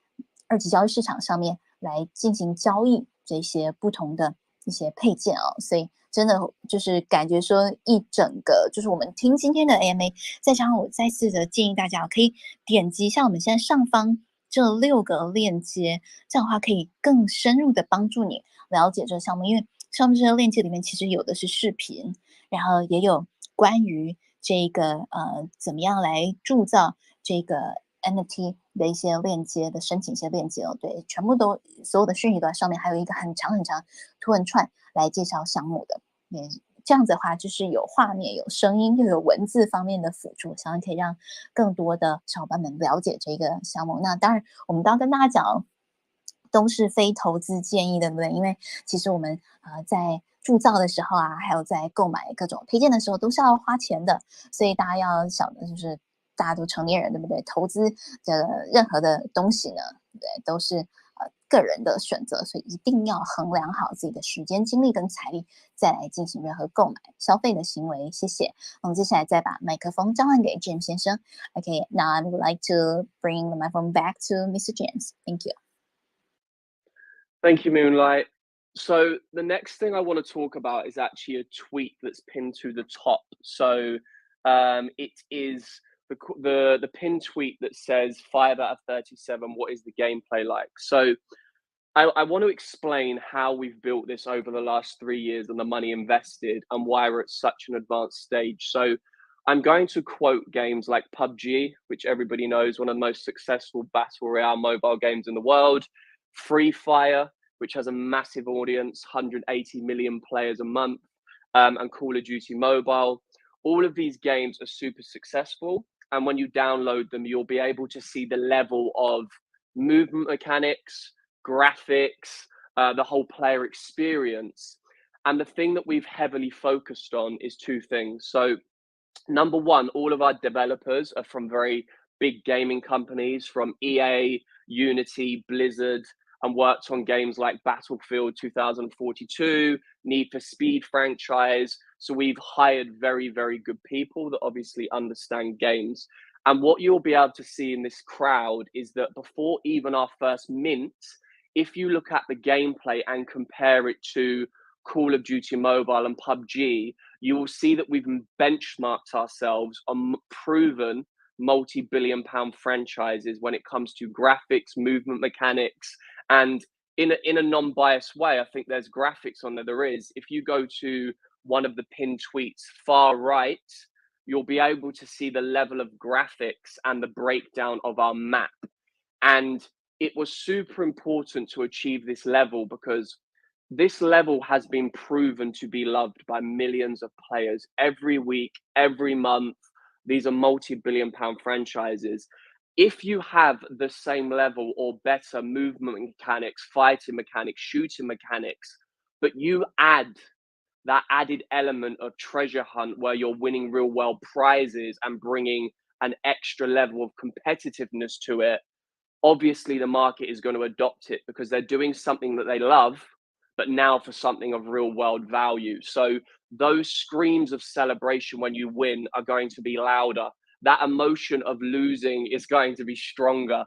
二级交易市场上面来进行交易这些不同的一些配件哦，所以真的就是感觉说一整个就是我们听今天的 AMA， 再加上我再次的建议大家可以点击一下我们现在上方这6个链接，这样的话可以更深入的帮助你了解这个项目，因为上面这个链接里面其实有的是视频，然后也有关于这个怎么样来铸造这个 NFT 的一些链接的申请一些链接哦，对，全部都所有的讯息都在上面，还有一个很长很长图文串来介绍项目的，也这样子的话就是有画面、有声音又有文字方面的辅助，相信可以让更多的小伙伴们了解这个项目。那当然，我们都要跟大家讲，都是非投资建议，对不对？因为其实我们在铸造的时候啊，还有在购买各种配件的时候，都是要花钱的，所以大家要晓得，就是大家都成年人，对不对？投资的任何的东西呢，对，都是个人的选择，所以一定要衡量好自己的时间、精力跟财力，再来进行任何购买、消费的行为。谢谢。我们接下来再把麦克风交换给 James 先生。Okay, now I would like to bring the microphone back to Mr. James. Thank you. Thank you, Moonlight. So the next thing I want to talk about is actually a tweet that's pinned to the top. So it is the pinned tweet that says 5 out of 37. What is the gameplay like? So I want to explain how we've built this over the last 3 years and the money invested and why we're at such an advanced stage. So I'm going to quote games like PUBG, which everybody knows, one of the most successful battle royale mobile games in the world. Free Fire, which has a massive audience, 180 million players a month, and Call of Duty Mobile. All of these games are super successful. And when you download them, you'll be able to see the level of movement mechanics, graphics, the whole player experience. And the thing that we've heavily focused on is 2 things. So, number one, all of our developers are from very big gaming companies, from EA, Unity, Blizzard, and worked on games like Battlefield 2042, Need for Speed franchise. So we've hired very, very good people that obviously understand games. And what you'll be able to see in this crowd is that before even our first mint, if you look at the gameplay and compare it to Call of Duty Mobile and PUBG, you will see that we've benchmarked ourselves on proven multi-billion pound franchises when it comes to graphics, movement mechanics, and in a non-biased way, I think there's graphics on there. There is. If you go to one of the pinned tweets far right, you'll be able to see the level of graphics and the breakdown of our map. And it was super important to achieve this level because this level has been proven to be loved by millions of players every week, every month. These are multi-billion pound franchises. If you have the same level or better movement mechanics, fighting mechanics, shooting mechanics, but you add that added element of treasure hunt where you're winning real world prizes and bringing an extra level of competitiveness to it, obviously the market is going to adopt it because they're doing something that they love, but now for something of real world value. So those screams of celebration when you win are going to be louder. That emotion of losing is going to be stronger.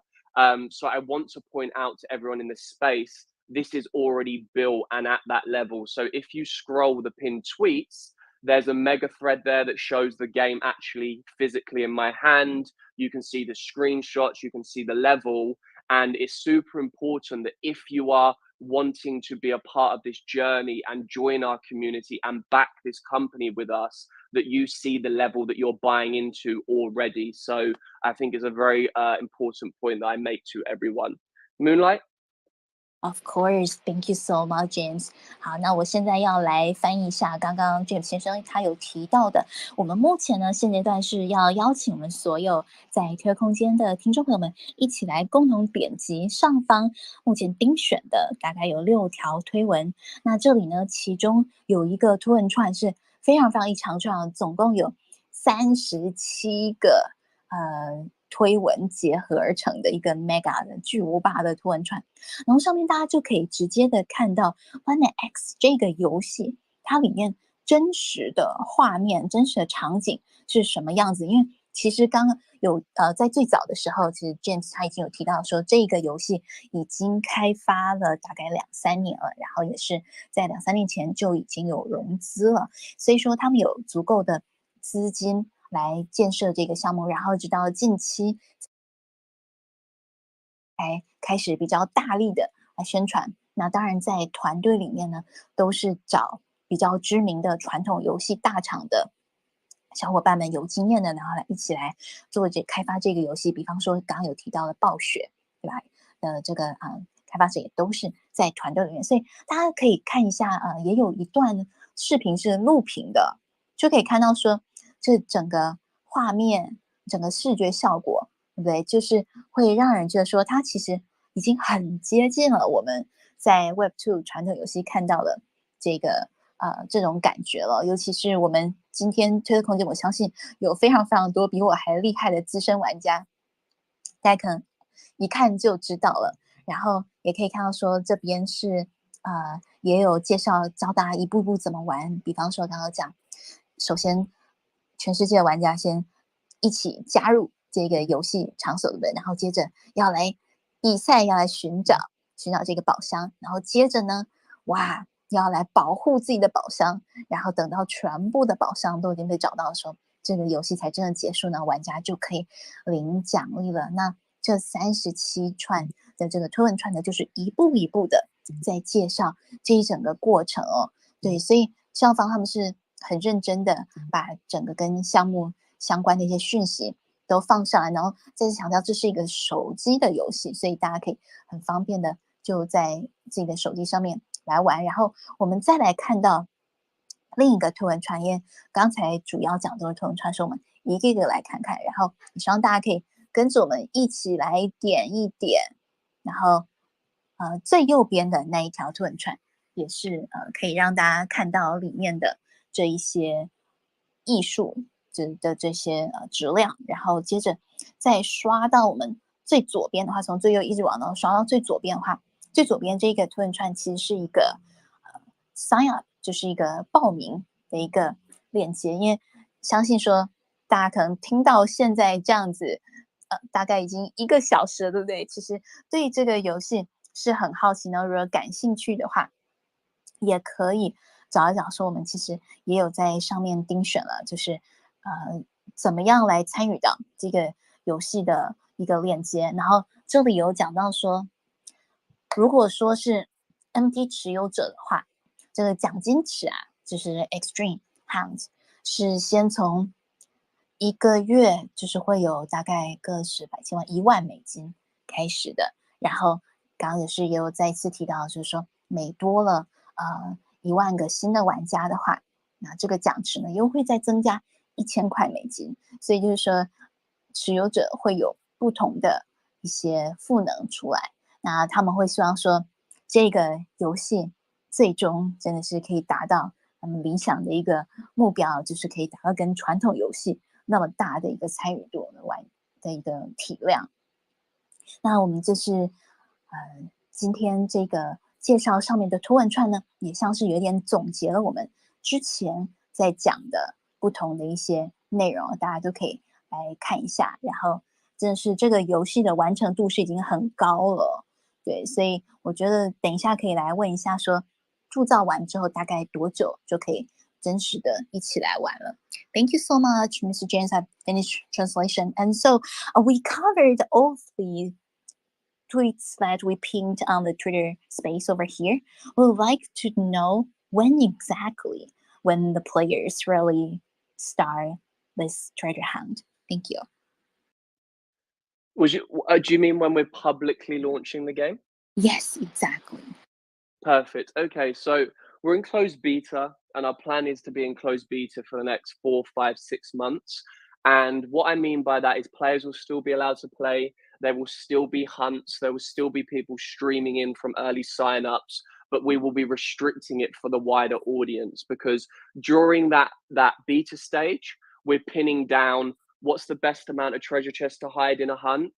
So I want to point out to everyone in this space, this is already built and at that level. So if you scroll the pinned tweets, there's a mega thread there that shows the game actually physically in my hand. You can see the screenshots, you can see the level. And it's super important that if you are wanting to be a part of this journey and join our community and back this company with us, that you see the level that you're buying into already. So I think it's a very important point that I make to everyone. Moonlight? Of course, thank you so much, James. 好，那我现在要来翻译一下刚刚 James 先生他有提到的。我们目前呢，现阶段是要邀请我们所有在推空间的听众朋友们一起来共同点击上方目前精选的大概有6条推文。那这里呢，其中有一个图文串是非常非常一长串，总共有37个推文结合而成的一个 mega 的巨无霸的图文串，然后上面大家就可以直接的看到 Planet X 这个游戏它里面真实的画面、真实的场景是什么样子。因为其实刚刚有在最早的时候，其实 James 他已经有提到说，这个游戏已经开发了大概2-3年了，然后也是在2-3年前就已经有融资了，所以说他们有足够的资金来建设这个项目，然后直到近期才开始比较大力的来宣传。那当然，在团队里面呢，都是找比较知名的传统游戏大厂的小伙伴们，有经验的，然后来一起来做开发这个游戏。比方说刚刚有提到的暴雪，对吧？这个开发者也都是在团队里面，所以大家可以看一下，也有一段视频是录屏的，就可以看到说这整个画面、整个视觉效果，对不对？就是会让人觉得说，它其实已经很接近了我们在 Web2 传统游戏看到的这个这种感觉了。尤其是我们今天推特空间，我相信有非常非常多比我还厉害的资深玩家，大家可能一看就知道了。然后也可以看到说这边是也有介绍教大家一步步怎么玩。比方说刚刚讲，首先全世界的玩家先一起加入这个游戏场所，对不对？然后接着要来比赛，要来寻找这个宝箱，然后接着呢，哇，要来保护自己的宝箱，然后等到全部的宝箱都已经被找到的时候，这个游戏才真的结束呢，玩家就可以领奖励了。那这37串的这个推文串呢，就是一步一步的在介绍这一整个过程哦。对，所以校方他们是很认真的把整个跟项目相关的一些讯息都放上来，然后再次强调这是一个手机的游戏，所以大家可以很方便的就在自己的手机上面来玩。然后我们再来看到另一个推文串，因为刚才主要讲都是推文串，所以我们一个一个来看看，然后希望大家可以跟着我们一起来点一点，然后最右边的那一条推文串也是可以让大家看到里面的这一些艺术的这些质量，然后接着再刷到我们最左边的话，从最右一直往上刷到最左边的话，最左边这个推文串其实是一个sign up，就是一个报名的一个链接，因为相信说大家可能听到现在这样子，大概已经1个小时了，对不对？其实对这个游戏是很好奇呢，如果感兴趣的话，也可以找一找，说我们其实也有在上面盯选了，就是怎么样来参与到这个游戏的一个链接。然后这里有讲到说，如果说是 MT 持有者的话，这个奖金池啊，就是 Extreme Hunt，是先从1个月就是会有大概个10、百千万$10,000开始的。然后刚刚也有再次提到，就是说每多了1万个新的玩家的话，那这个奖池呢又会再增加$1000。所以就是说持有者会有不同的一些赋能出来。那他们会希望说这个游戏最终真的是可以达到他们理想的一个目标，就是可以达到跟传统游戏那么大的一个参与度的一个体量。那我们就是今天这个介绍上面的图文串呢，也像是有点总结了我们之前在讲的不同的一些内容，大家都可以来看一下。然后真的是这个游戏的完成度是已经很高了，对，所以我觉得等一下可以来问一下说，铸造完之后大概多久就可以真实的一起来玩了。Thank you so much, Mr. James. I've finished translation. And so we covered all the tweets that we pinned on the Twitter space over here. We would like to know when exactly when the players really start this treasure hunt. Thank you. Do you mean when we're publicly launching the game? Yes, exactly. Perfect. Okay, so we're in closed beta, and our plan is to be in closed beta for the next 4, 5, 6 months. And what I mean by that is players will still be allowed to play. There will still be hunts. There will still be people streaming in from early signups, but we will be restricting it for the wider audience because during that beta stage, we're pinning down what's the best amount of treasure chests to hide in a hunt.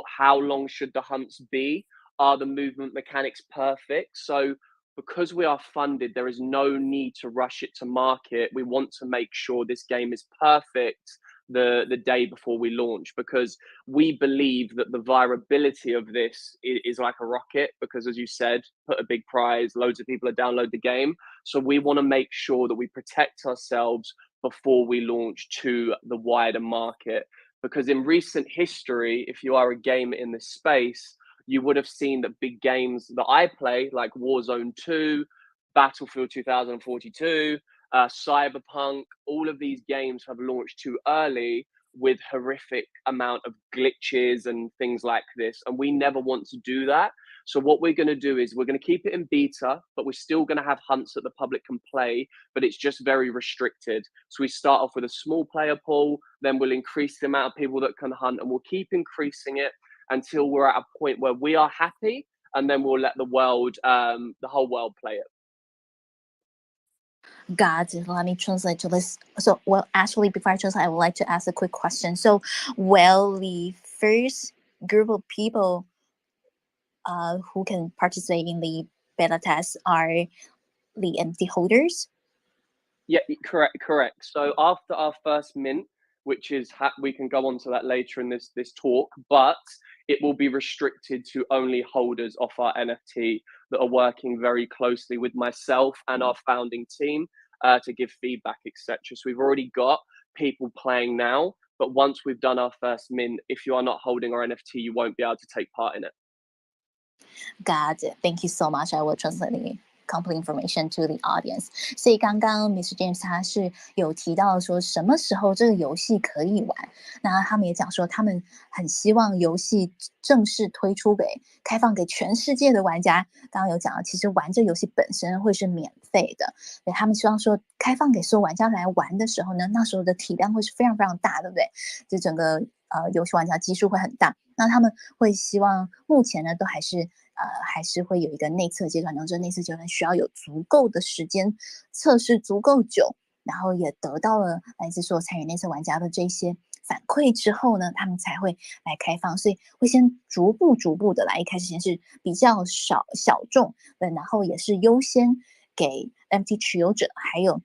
How long should the hunts be? Are the movement mechanics perfect? So because we are funded, there is no need to rush it to market. We want to make sure this game is perfect the day before we launch, because we believe that the viability of this is like a rocket, because as you said, put a big prize, loads of people are download the game. So we want to make sure that we protect ourselves before we launch to the wider market. Because in recent history, if you are a gamer in this space, you would have seen that big games that I play, like Warzone 2, Battlefield 2042, Cyberpunk, all of these games have launched too early with horrific amount of glitches and things like this. And we never want to do that. So what we're going to do is we're going to keep it in beta, but we're still going to have hunts that the public can play, but it's just very restricted. So we start off with a small player pool, then we'll increase the amount of people that can hunt, and we'll keep increasing it until we're at a point where we are happy, and then we'll let the world, the whole world play it. Got it. Let me translate to this. So, well, actually, before I translate, I would like to ask a quick question. So, well, the first group of people who can participate in the beta test are the NFT holders? Yeah, correct. So after our first mint, which is we can go on to that later in this talk, but it will be restricted to only holders of our NFT that are working very closely with myself and our founding team to give feedback, etc. So we've already got people playing now, but once we've done our first mint, if you are not holding our NFT, you won't be able to take part in it. Got it. Thank you so much. I will translate the complete information to the audience. 所以刚刚 Mr. James 他是有提到说什么时候这个游戏可以玩，那他们也讲说他们很希望游戏正式推出开放给全世界的玩家。刚刚有讲到，其实玩这游戏本身会是免费的，对，他们希望说开放给所有玩家来玩的时候呢，那时候的体量会是非常非常大，对不对？就整个游戏玩家基数会很大。那他们会希望目前呢都还是会有一个内测阶段，然后这内测阶段需要有足够的时间测试足够久，然后也得到了来自所有参与内测玩家的这些反馈之后呢，他们才会来开放，所以会先逐步的来，一开始先是比较小众，然后也是优先给 NFT 持有者，还有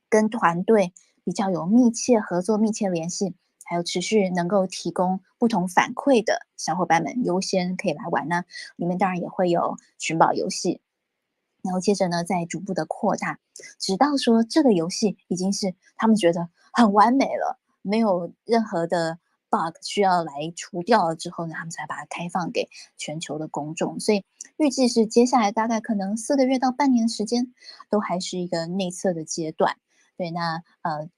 跟团队比较有密切合作、密切联系，还有持续能够提供不同反馈的小伙伴们优先可以来玩呢。里面当然也会有寻宝游戏，然后接着呢再逐步的扩大，直到说这个游戏已经是他们觉得很完美了，没有任何的 bug 需要来除掉了之后呢，他们才把它开放给全球的公众。所以预计是接下来大概可能4个月到半年的时间，都还是一个内测的阶段。对，那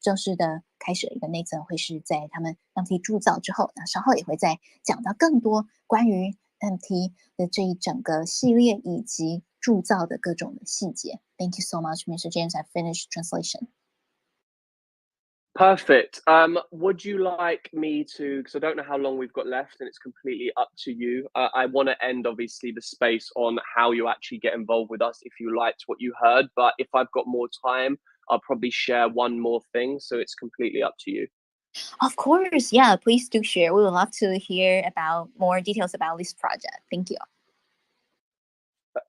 正式的开始的一个内测会是在他们 NFT 铸造之后，那稍后也会再讲到更多关于 NFT 的这一整个系列以及铸造的各种的细节。Thank you so much, Mr. James. I finished translation. Perfect. Would you like me to, because I don't know how long we've got left and it's completely up to you. I want to end obviously the space on how you actually get involved with us if you liked what you heard. But if I've got more time, I'll probably share one more thing. So it's completely up to you. Of course. Yeah, please do share. We would love to hear about more details about this project. Thank you.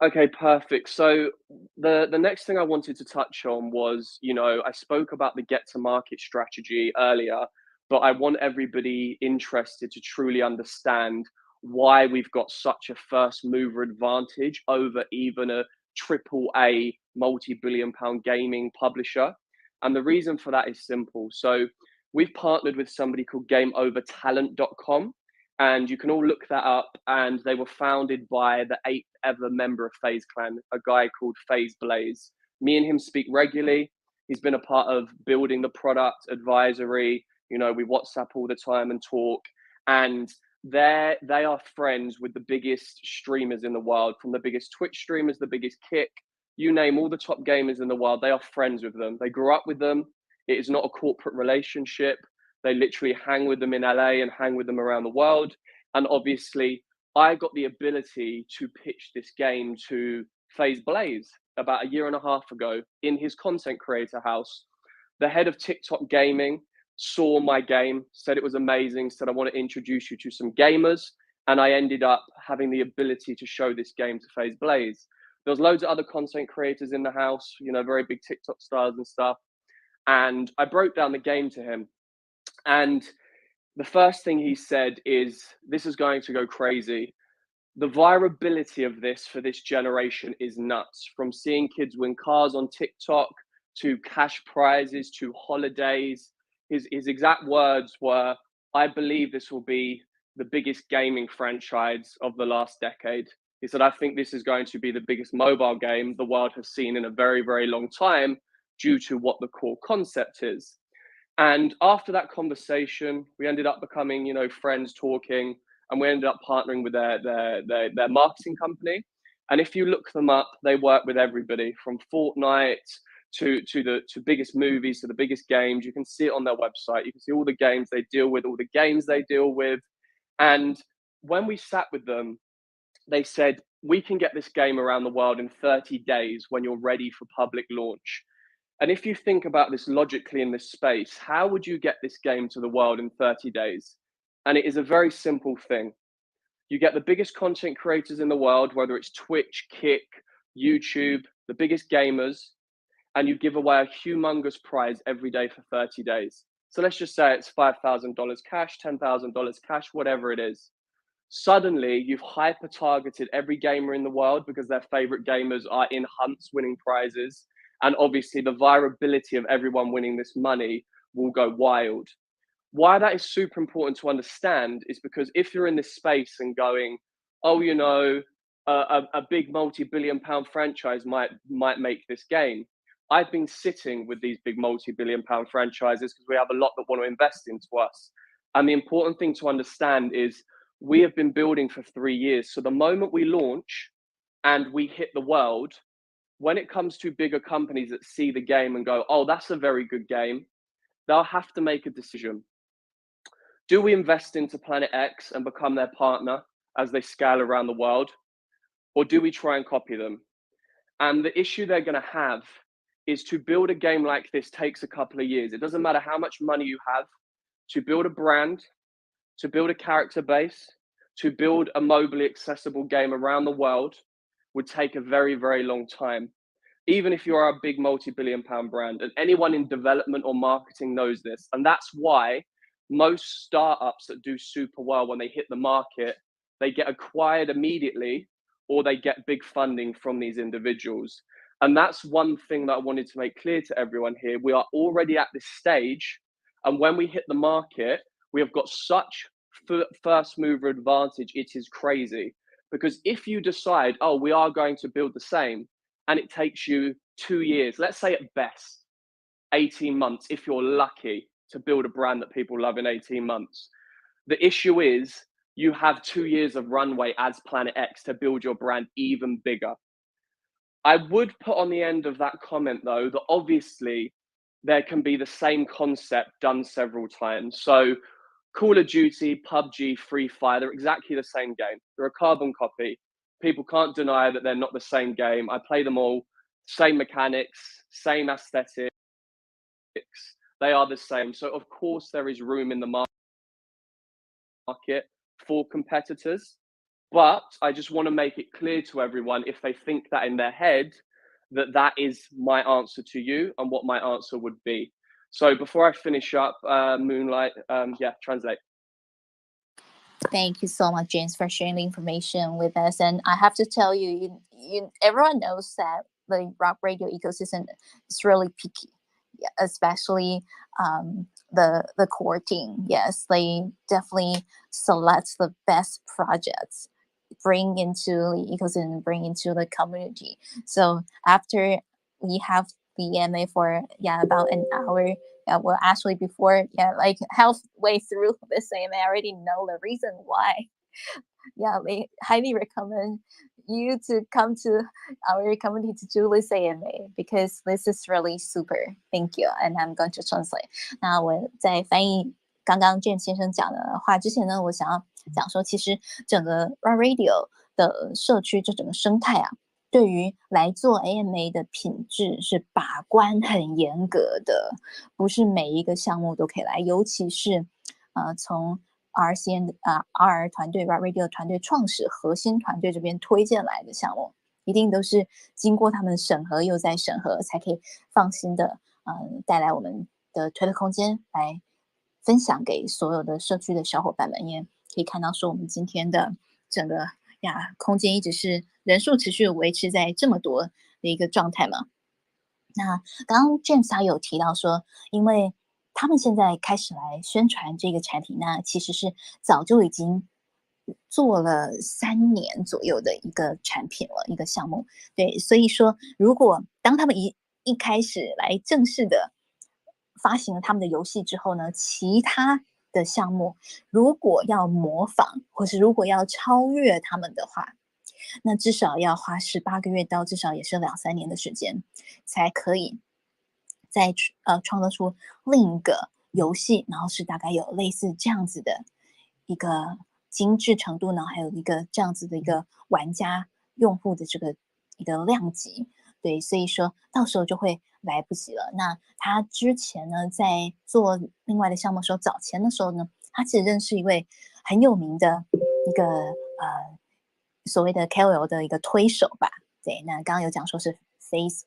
Okay, perfect. So the next thing I wanted to touch on was, I spoke about the get to market strategy earlier, but I want everybody interested to truly understand why we've got such a first mover advantage over even a triple A multi-billion pound gaming publisher. And the reason for that is simple. So we've partnered with somebody called GameOverTalent.com, and you can all look that up. And they were founded by the 8th ever member of FaZe Clan, a guy called FaZe Blaze. Me and him speak regularly. He's been a part of building the product, advisory. We WhatsApp all the time and talk. And they are friends with the biggest streamers in the world, from the biggest Twitch streamers, the biggest Kick, you name all the top gamers in the world. They are friends with them. They grew up with them. It is not a corporate relationship. They literally hang with them in LA and hang with them around the world. And obviously, I got the ability to pitch this game to FaZe Blaze about a year and a half ago in his content creator house. The head of TikTok gaming saw my game, said it was amazing, said, I want to introduce you to some gamers. And I ended up having the ability to show this game to FaZe Blaze. There was loads of other content creators in the house, very big TikTok stars and stuff. And I broke down the game to him. And the first thing he said is, this is going to go crazy. The virability of this for this generation is nuts. From seeing kids win cars on TikTok to cash prizes to holidays. His exact words were, I believe this will be the biggest gaming franchise of the last decade. He said, I think this is going to be the biggest mobile game the world has seen in a very, very long time due to what the core concept is. And after that conversation, we ended up becoming, you know, friends talking, and we ended up partnering with their marketing company. And if you look them up, they work with everybody from Fortnite to biggest movies to the biggest games. You can see it on their website. You can see all the games they deal with, all the games they deal with. And when we sat with them, they said, we can get this game around the world in 30 days when you're ready for public launch. And if you think about this logically in this space, how would you get this game to the world in 30 days? And it is a very simple thing. You get the biggest content creators in the world, whether it's Twitch, Kick, YouTube, the biggest gamers, and you give away a humongous prize every day for 30 days. So let's just say it's $5,000 cash, $10,000 cash, whatever it is. Suddenly, you've hyper targeted every gamer in the world because their favorite gamers are in hunts winning prizes. And obviously, the virability of everyone winning this money will go wild. Why that is super important to understand is because if you're in this space and going, oh, you know, a big multi-billion-pound franchise might make this game. I've been sitting with these big multi-billion-pound franchises because we have a lot that want to invest into us. And the important thing to understand is we have been building for 3 years. So the moment we launch and we hit the world, when it comes to bigger companies that see the game and go, oh, that's a very good game, they'll have to make a decision. Do we invest into Planet X and become their partner as they scale around the world? Or do we try and copy them? And the issue they're going to have is to build a game like this takes a couple of years. It doesn't matter how much money you have to build a brand, to build a character base, to build a mobily accessible game around the world would take a very, very long time. Even if you are a big multi-billion-pound brand, and anyone in development or marketing knows this. And that's why most startups that do super well when they hit the market, they get acquired immediately or they get big funding from these individuals. And that's one thing that I wanted to make clear to everyone here. We are already at this stage. And when we hit the market, we have got such first mover advantage. It is crazy. Because if you decide, oh, we are going to build the same, and it takes you 2 years, let's say at best 18 months, if you're lucky to build a brand that people love in 18 months. The issue is you have 2 years of runway as Planet X to build your brand even bigger. I would put on the end of that comment, though, that obviously there can be the same concept done several times. So Call of Duty, PUBG, Free Fire, they're exactly the same game. They're a carbon copy. People can't deny that they're not the same game. I play them all, same mechanics, same aesthetics. They are the same. So of course there is room in the market for competitors. But I just want to make it clear to everyone, if they think that in their head, that that is my answer to you and what my answer would be. So before I finish up, Moonlight, translate. Thank you so much, James, for sharing the information with us. And I have to tell you, everyone knows that the rock radio ecosystem is really picky, especially the core team. Yes, they definitely select the best projects, bring into the ecosystem, bring into the community. So after we have the EMA for about an hour, well, actually before like halfway through this EMA, I already know the reason why. We highly recommend you to come to our community to do this AMA because this is really super. Thank you, and I'm going to translate. 那我在翻译刚刚 James 先生讲的话之前呢，我想要讲说，其实整个 Radio 的社区这整个生态啊，对于来做 AMA 的品质是把关很严格的，不是每一个项目都可以来，尤其是从RRCN RR 团队 Radio 团队创始核心团队这边推荐来的项目，一定都是经过他们审核又再审核，才可以放心的带来我们的推特空间来分享给所有的社区的小伙伴们，也可以看到说我们今天的整个空间一直是人数持续维持在这么多的一个状态嘛。那刚刚 James 他有提到说，因为他们现在开始来宣传这个产品，那其实是早就已经做了3年左右的一个产品了，一个项目。对，所以说如果当他们一开始来正式的发行了他们的游戏之后呢，其他的项目如果要模仿，或是如果要超越他们的话，那至少要花18个月到至少也是2-3年的时间，才可以再创造出另一个游戏，然后是大概有类似这样子的一个精致程度呢，还有一个这样子的一个玩家用户的这个一个量级。对，所以说到时候就会来不及了。那他之前呢，在做另外的项目的时候，早前的时候呢，他其实认识一位很有名的一个所谓的 KOL 的一个推手吧。对，那刚刚有讲说是 Face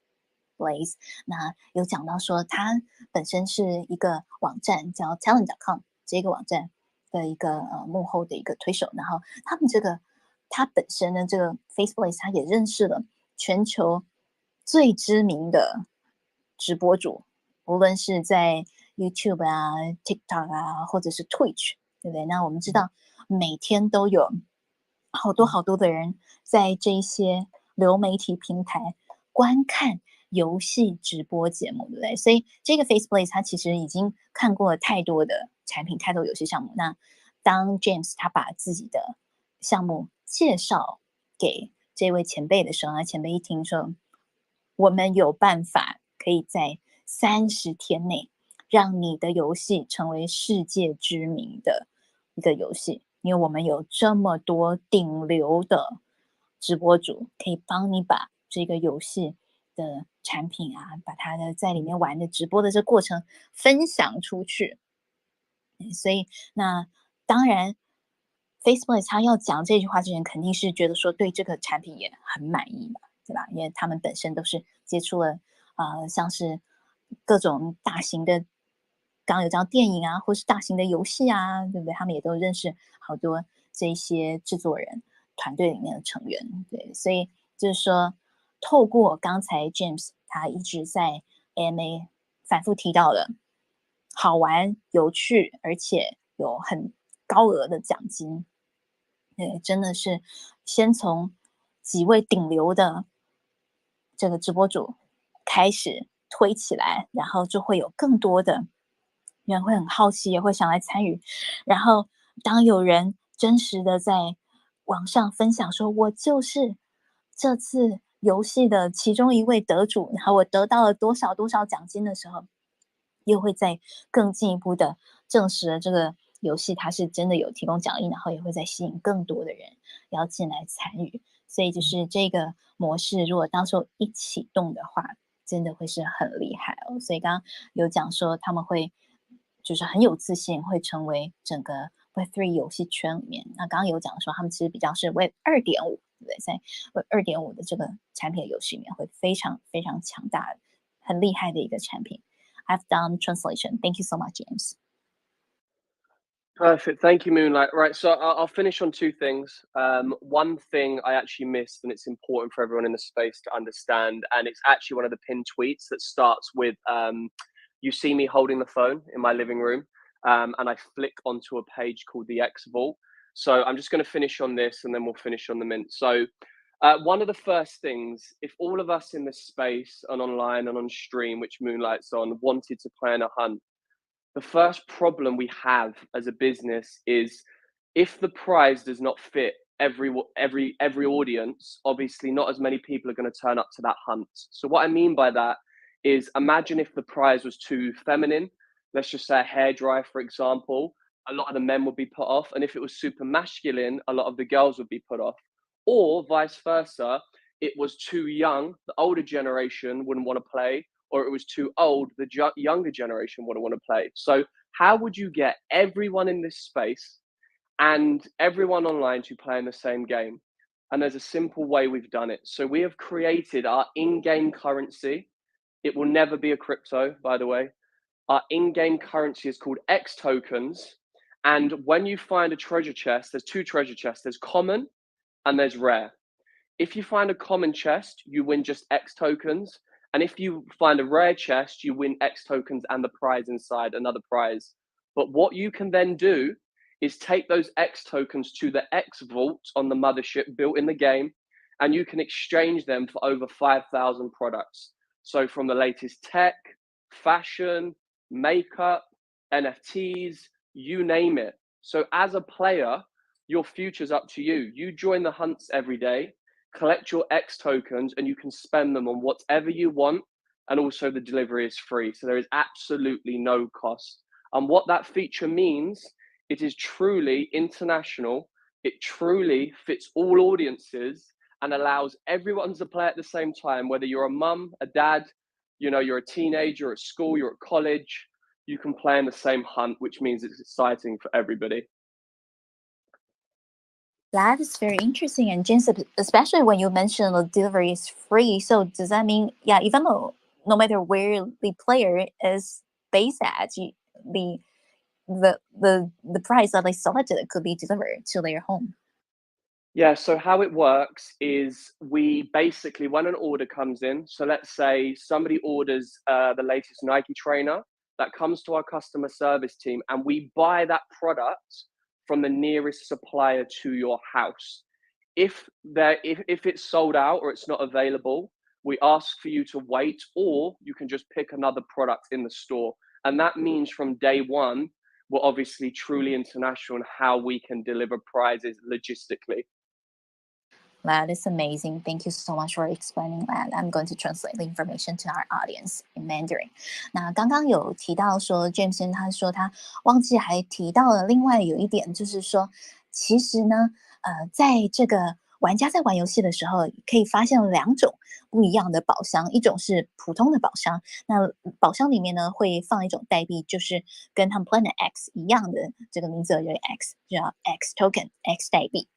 Blaze，那有讲到说他本身是一个网站叫 Talent.com 这个网站的一个幕后的一个推手，然后他本身呢，这个 Face Blaze 他也认识了全球最知名的直播主，无论是在 YouTube 啊、TikTok 啊，或者是 Twitch，对不对？那我们知道每天都有好多好多的人在这一些流媒体平台观看游戏直播节目，对不对？所以这个 FaceBlaze 它其实已经看过了太多的产品，太多游戏项目。那当 James 他把自己的项目介绍给这位前辈的时候，那前辈一听说，我们有办法可以在30天内让你的游戏成为世界知名的一个游戏，因为我们有这么多顶流的直播主，可以帮你把这个游戏的产品啊，把它的在里面玩的直播的这过程分享出去。所以那当然，Facebook 他要讲这句话之前，肯定是觉得说对这个产品也很满意嘛，对吧？因为他们本身都是接触了像是各种大型的，刚刚有讲电影啊，或是大型的游戏啊，对不对？他们也都认识好多这些制作人团队里面的成员，对，所以就是说，透过刚才 James 他一直在 AMA 反复提到的好玩、有趣，而且有很高额的奖金。对，真的是先从几位顶流的这个直播主开始推起来，然后就会有更多的人会很好奇，也会想来参与。然后当有人真实的在网上分享说，我就是这次游戏的其中一位得主，然后我得到了多少多少奖金的时候，又会再更进一步的证实了这个游戏它是真的有提供奖励，然后也会再吸引更多的人要进来参与。所以就是这个模式，如果到时候一启动的话，真的会是很厉害哦。所以刚刚有讲说他们会就是很有自信，会成为整个 Web3 游戏圈里面。那刚刚有讲说他们其实比较是 Web2.5，对不对？在 Web2.5的这个产品的游戏里面会非常非常强大的、很厉害的一个产品。I've done translation. Thank you so much, James. Perfect. Thank you, Moonlight. Right. So I'll finish on two things. One thing I actually missed, and it's important for everyone in the space to understand, and it's actually one of the pinned tweets that starts with you see me holding the phone in my living room, and I flick onto a page called the X Vault. So I'm just going to finish on this and then we'll finish on the mint. So, one of the first things, if all of us in this space and online and on stream, which Moonlight's on, wanted to plan a hunt, the first problem we have as a business is if the prize does not fit every audience, obviously not as many people are going to turn up to that hunt. So what I mean by that is imagine if the prize was too feminine, let's just say a hairdryer, for example, a lot of the men would be put off, and if it was super masculine, a lot of the girls would be put off, or vice versa. It was too young, the older generation wouldn't want to play, or it was too old, the younger generation wouldn't want to play. So, how would you get everyone in this space and everyone online to play in the same game? And there's a simple way we've done it. So, we have created our in game currency. It will never be a crypto, by the way. our in-game currency is called X tokens. And when you find a treasure chest, there's two treasure chests. There's common and there's rare. If you find a common chest, you win just X tokens. And if you find a rare chest, you win X tokens and the prize inside, another prize. But what you can then do is take those X tokens to the X vault on the mothership built in the game, and you can exchange them for over 5,000 products. So from the latest tech, fashion, makeup, NFTs, you name it. So as a player, your future's up to you. You join the hunts every day, collect your X tokens, and you can spend them on whatever you want. And also the delivery is free. So there is absolutely no cost. And what that feature means, it is truly international. It truly fits all audiences and allows everyone to play at the same time, whether you're a mum, a dad, you're a teenager at school, you're at college, you can play in the same hunt, which means it's exciting for everybody. That is very interesting. And James, especially when you mentioned the delivery is free. So does that mean, yeah, even though no matter where the player is based at, the price that they selected could be delivered to their home? Yeah, so how it works is we basically, when an order comes in, so let's say somebody orders the latest Nike trainer, that comes to our customer service team, and we buy that product from the nearest supplier to your house. If it's sold out or it's not available, we ask for you to wait, or you can just pick another product in the store. And that means from day one, we're obviously truly international in how we can deliver prizes logistically. That is amazing. Thank you so much for explaining that. I'm going to translate the information to our audience in Mandarin. 那刚刚有提到说 James 先生他说他忘记还提到了另外有一点，就是说其实呢，在这个玩家在玩游戏的时候，可以发现两种不一样的宝箱，一种是普通的宝箱，那宝箱里面呢会放一种代币，就是跟他们 Planet X 一样的这个名字就是 X，叫 X Token X 代币。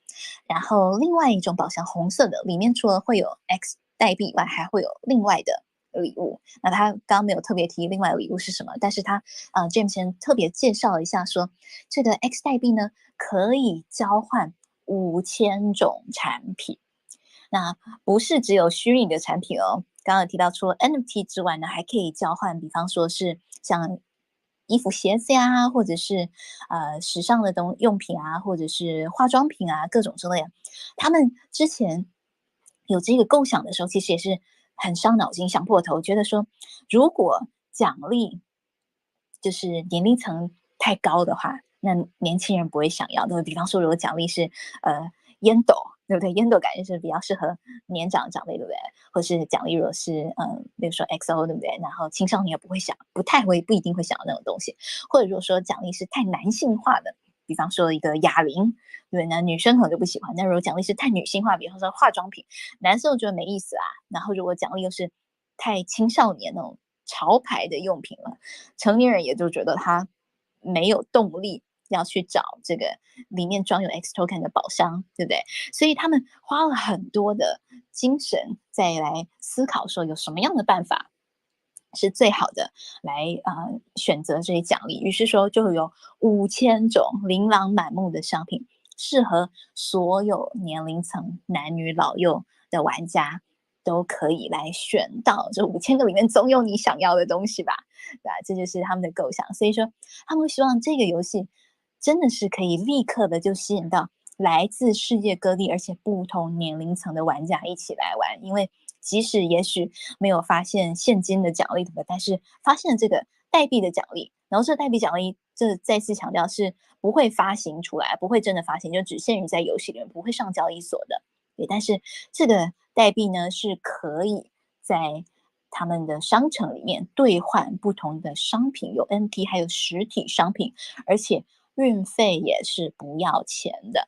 然后另外一种宝箱红色的，里面除了会有 X 代币以外，还会有另外的礼物。那他刚刚没有特别提另外的礼物是什么，但是他James 先特别介绍了一下说，这个 X 代币呢可以交换5000种产品。那不是只有虚拟的产品哦，刚刚有提到除了 NFT 之外呢，还可以交换，比方说是像衣服、鞋子呀，或者是时尚的用品啊，或者是化妆品啊，各种之类的。他们之前有这个构想的时候，其实也是很伤脑筋、想破头，觉得说如果奖励就是年龄层太高的话，那年轻人不会想要。对不对？比方说，如果奖励是烟斗，对不对？烟斗感觉是比较适合年长的长辈，对不对？或是奖励如果是比如说 XO， 对不对？然后青少年也不会想，不一定会想到那种东西。或者如果说奖励是太男性化的，比方说一个哑铃，对，那女生可能就不喜欢。但如果奖励是太女性化，比方说化妆品，男生觉得没意思啊。然后如果奖励又是太青少年那种潮牌的用品了，成年人也就觉得他没有动力要去找这个里面装有 X token 的宝箱，对不对？所以他们花了很多的精神再来思考说有什么样的办法是最好的来选择这些奖励。于是说就有5000种琳琅满目的商品，适合所有年龄层男女老幼的玩家都可以来选到，这5000个里面总有你想要的东西吧，对吧？这就是他们的构想。所以说他们希望这个游戏真的是可以立刻的就吸引到来自世界各地而且不同年龄层的玩家一起来玩。因为即使也许没有发现现金的奖励，但是发现了这个代币的奖励，然后这代币奖励这再次强调是不会发行出来，不会真的发行，就只限于在游戏里面，不会上交易所的。对，但是这个代币呢是可以在他们的商城里面兑换不同的商品，有 NFT 还有实体商品，而且运费也是不要钱的。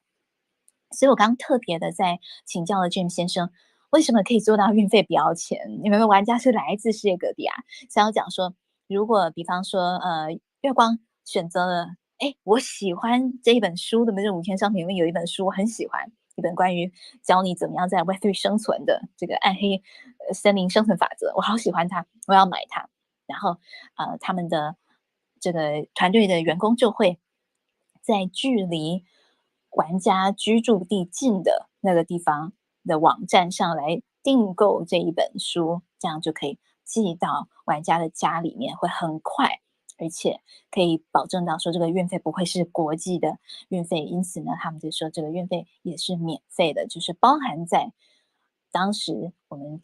所以我刚刚特别的在请教了 James 先生，为什么可以做到运费不要钱？你们的玩家是来自世界各地啊。想要讲说，如果比方说月光选择了，我喜欢这一本书的这5000商品里面有一本书我很喜欢，一本关于教你怎么样在 Web3 生存的这个暗黑森林生存法则，我好喜欢它，我要买它。然后他们的这个团队的员工就会在距离玩家居住地近的那个地方的网站上来订购这一本书，这样就可以寄到玩家的家里面，会很快，而且可以保证到说这个运费不会是国际的运费，因此呢，他们就说这个运费也是免费的，就是包含在当时我们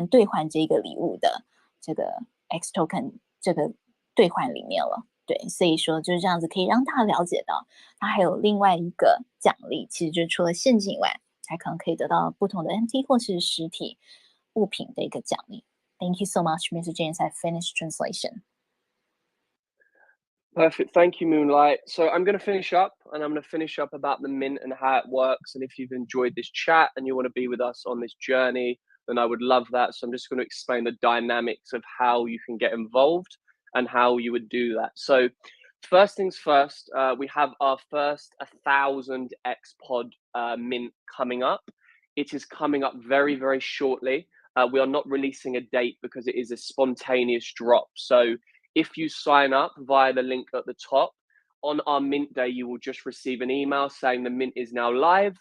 兑换这个礼物的这个 X token 这个兑换里面了。对，所以说就是这样子，可以让他了解到，它还有另外一个奖励，其实就是除了现金以外，还可能可以得到不同的 NFT 或是实体物品的一个奖励。Thank you so much, Mr. James. I finished translation. Perfect. Thank you, Moonlight. So I'm going to finish up and I'm going to finish up about the mint and how it works. And if you've enjoyed this chat and you want to be with us on this journey, then I would love that. So I'm just going to explain the dynamics of how you can get involved and how you would do that. So first things first, we have our first 1,000 XPod mint coming up. It is coming up very, very shortly. We are not releasing a date because it is a spontaneous drop. So if you sign up via the link at the top, on our mint day, you will just receive an email saying the mint is now live.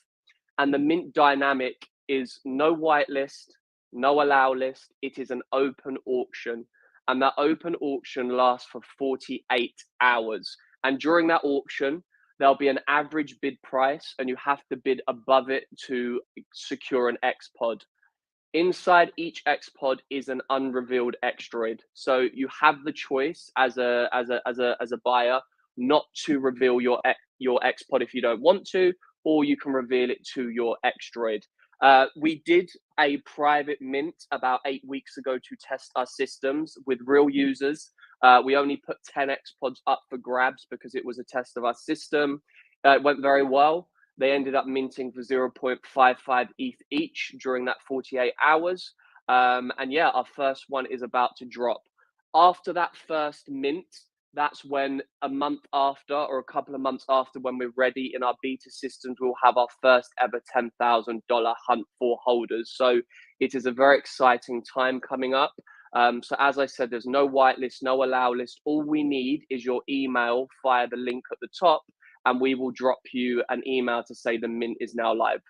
And the mint dynamic is no whitelist, no allow list. It is an open auction. And that open auction lasts for 48 hours. And during that auction, there'll be an average bid price, and you have to bid above it to secure an XPod. Inside each XPod is an unrevealed Xdroid, so you have the choice as a buyer not to reveal your XPod if you don't want to, or you can reveal it to your Xdroid. We did a private mint about 8 weeks ago to test our systems with real users. We only put 10 XPods up for grabs because it was a test of our system. It went very well. They ended up minting for 0.55 ETH each during that 48 hours. And yeah, our first one is about to drop. After that first mint, that's when a month after or a couple of months after, when we're ready in our beta systems, we'll have our first ever $10,000 hunt for holders. So it is a very exciting time coming up. So as I said, there's no whitelist, no allow list. All we need is your email via the link at the top, and we will drop you an email to say the mint is now live.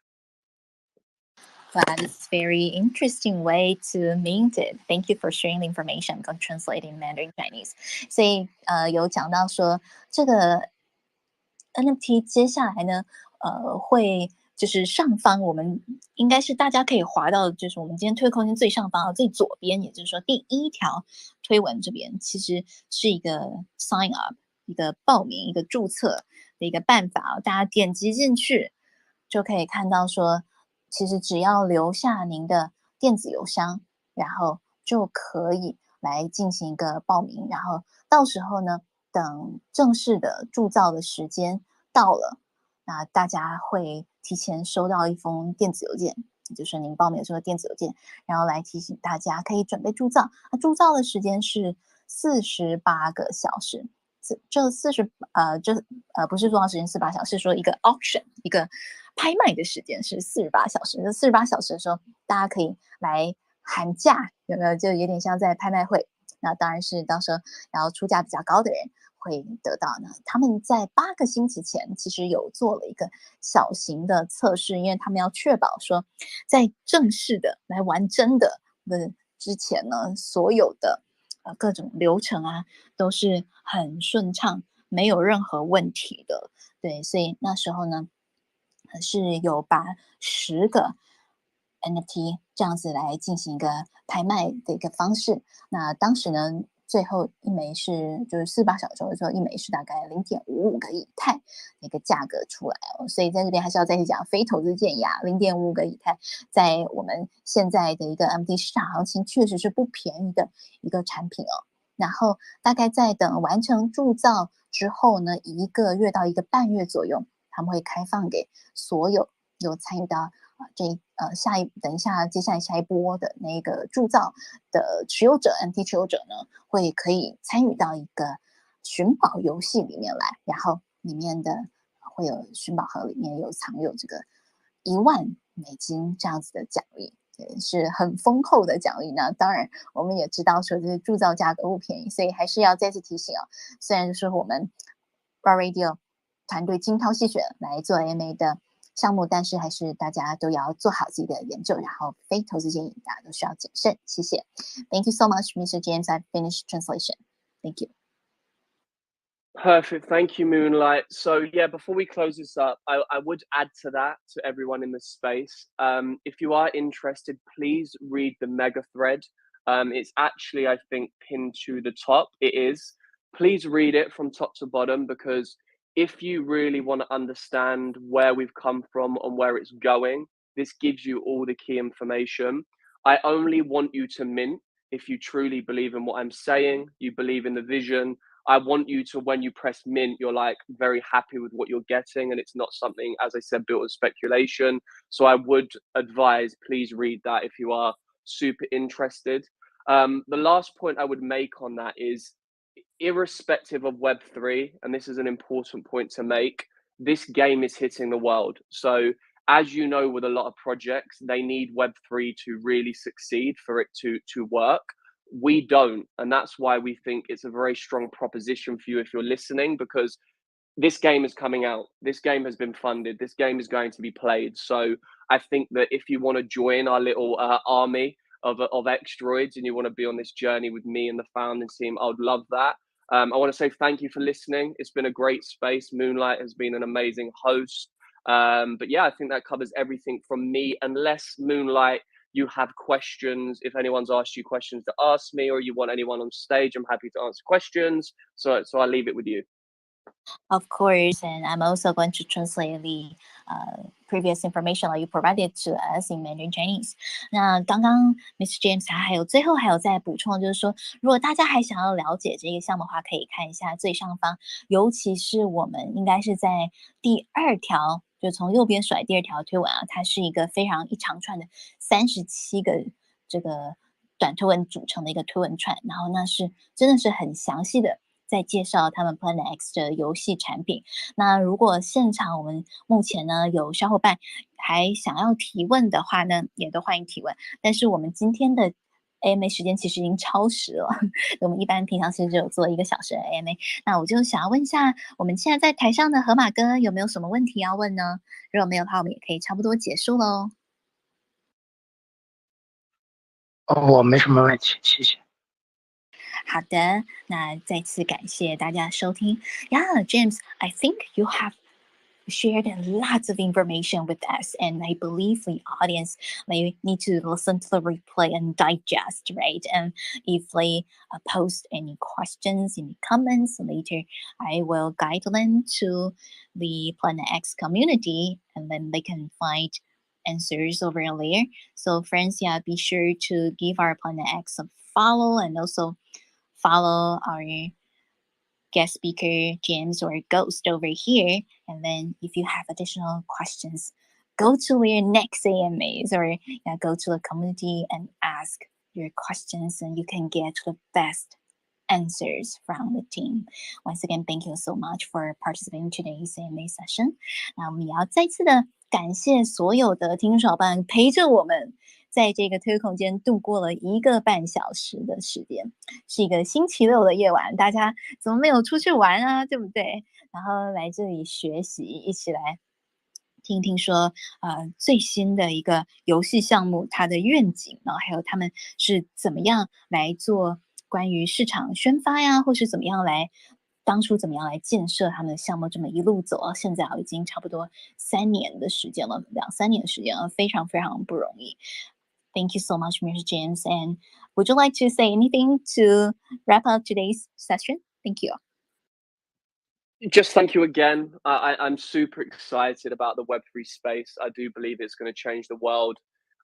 Wow, that's very interesting way to mint it. Thank you for sharing the information. I'm going to translate in Mandarin Chinese. 所以有讲到说这个 NFT 接下来呢，会就是上方我们应该是大家可以滑到，就是我们今天推空间最上方最左边，也就是说第一条推文这边，其实是一个 sign up， 一个报名、一个注册的一个办法，大家点击进去就可以看到说，其实只要留下您的电子邮箱，然后就可以来进行一个报名，然后到时候呢，等正式的铸造的时间到了，那大家会提前收到一封电子邮件，就是您报名的时候电子邮件，然后来提醒大家可以准备铸造。那铸造的时间是48个小时。不是铸造时间48小时，是说一个 auction 一个拍卖的时间是48小时。这48小时的时候，大家可以来喊价，有没有？就有点像在拍卖会。那当然是到时候然后出价比较高的人会得到呢。他们在8个星期前其实有做了一个小型的测试，因为他们要确保说，在正式的来玩真的之前呢，所有的各种流程啊都是很顺畅，没有任何问题的。对，所以那时候呢是有把10个 NFT 这样子来进行一个拍卖的一个方式。那当时呢，最后一枚是就是48小时的时候，一枚是大概0.55个以太的一个价格出来哦。所以在这边还是要再去讲非投资建议啊，0.55个以太，在我们现在的一个 NFT 市场行情确实是不便宜的一个产品哦。然后大概在等完成铸造之后呢，1个月到1个半月左右，他们会开放给所有有参与到等一下接下来下一波的那个铸造的持有者 NFT 持有者呢，可以参与到一个寻宝游戏里面来，然后里面的会有寻宝盒里面藏有这个1万美金这样子的奖励。是很丰厚的奖励呢。当然，我们也知道说这是铸造价格不便宜，所以还是要再次提醒啊。虽然就是我们 RRCN 团队精挑细选来做 AMA 的项目，但是还是大家都要做好自己的研究，然后非投资建议大家都需要谨慎。谢谢。Thank you so much, Mr. James. I've finished translation. Thank you. Perfect. Thank you, Moonlight. So, yeah, before we close this up, I would add to that to everyone in the space. If you are interested, please read the mega thread. It's actually, I think, pinned to the top. It is. Please read it from top to bottom, because if you really want to understand where we've come from and where it's going, this gives you all the key information. I only want you to mint if you truly believe in what I'm saying, you believe in the vision. I want you to, when you press mint, you're like very happy with what you're getting, and it's not something, as I said, built on speculation. So I would advise, please read that if you are super interested. The last point I would make on that is, irrespective of Web3, and this is an important point to make, this game is hitting the world. So as you know, with a lot of projects, they need Web3 to really succeed for it to work. We don't, and that's why we think it's a very strong proposition for you if you're listening, because this game is coming out, this game has been funded, this game is going to be played. So I think that if you want to join our little army of X-Droids and you want to be on this journey with me and the founding team, I would love that. I want to say thank you for listening. It's been a great space. Moonlight has been an amazing host. But yeah, I think that covers everything from me, unless Moonlight, you have questions. If anyone's asked you questions to ask me, or you want anyone on stage, I'm happy to answer questions. So I'll leave it with you. Of course, and I'm also going to translate the previous information that you provided to us in Mandarin Chinese. 那刚刚 Mr. James 他最后还有再补充，就是说，如果大家还想要了解这个项目的话，可以看一下最上方，尤其是我们应该是在第2条，就从右边甩第2条推文啊，它是一个非常一长串的37个这个短推文组成的一个推文串，然后那是真的是很详细的在介绍他们 Planet X 的游戏产品。那如果现场我们目前呢有小伙伴还想要提问的话呢，也都欢迎提问。但是我们今天的 AMA 时间其实已经超时了，我们一般平常其实只有做1个小时的 AMA。那我就想要问一下，我们现在在台上的河马哥有没有什么问题要问呢？如果没有的话，我们也可以差不多结束喽。我没什么问题，谢谢。好的，那再次感谢大家收听。Yeah, James, I think you have shared lots of information with us, and I believe the audience may need to listen to the replay and digest, right? And if they post any questions in the comments later, I will guide them to the Planet X community, and then they can find answers over there. So friends, yeah, be sure to give our Planet X a follow, and also follow our guest speaker James or Ghost over here. And then if you have additional questions, go to your next AMAs, or go to the community and ask your questions, and you can get the best answers from the team. Once again, thank you so much for participating in today's AMA session. 那我们也要再次的感谢所有的听众小伙伴陪着我们在这个推空间度过了1个半小时的时间，是一个星期六的夜晚，大家怎么没有出去玩啊？对不对？然后来这里学习，一起来听听说最新的一个游戏项目它的愿景，然后还有他们是怎么样来做关于市场宣发呀，或是怎么样来当初怎么样来建设他们的项目，这么一路走到现在已经差不多3年的时间了，2-3年的时间了，非常非常不容易。Thank you so much, Mr. James. And would you like to say anything to wrap up today's session? Thank you. Just thank you again. I'm super excited about the Web3 space. I do believe it's going to change the world.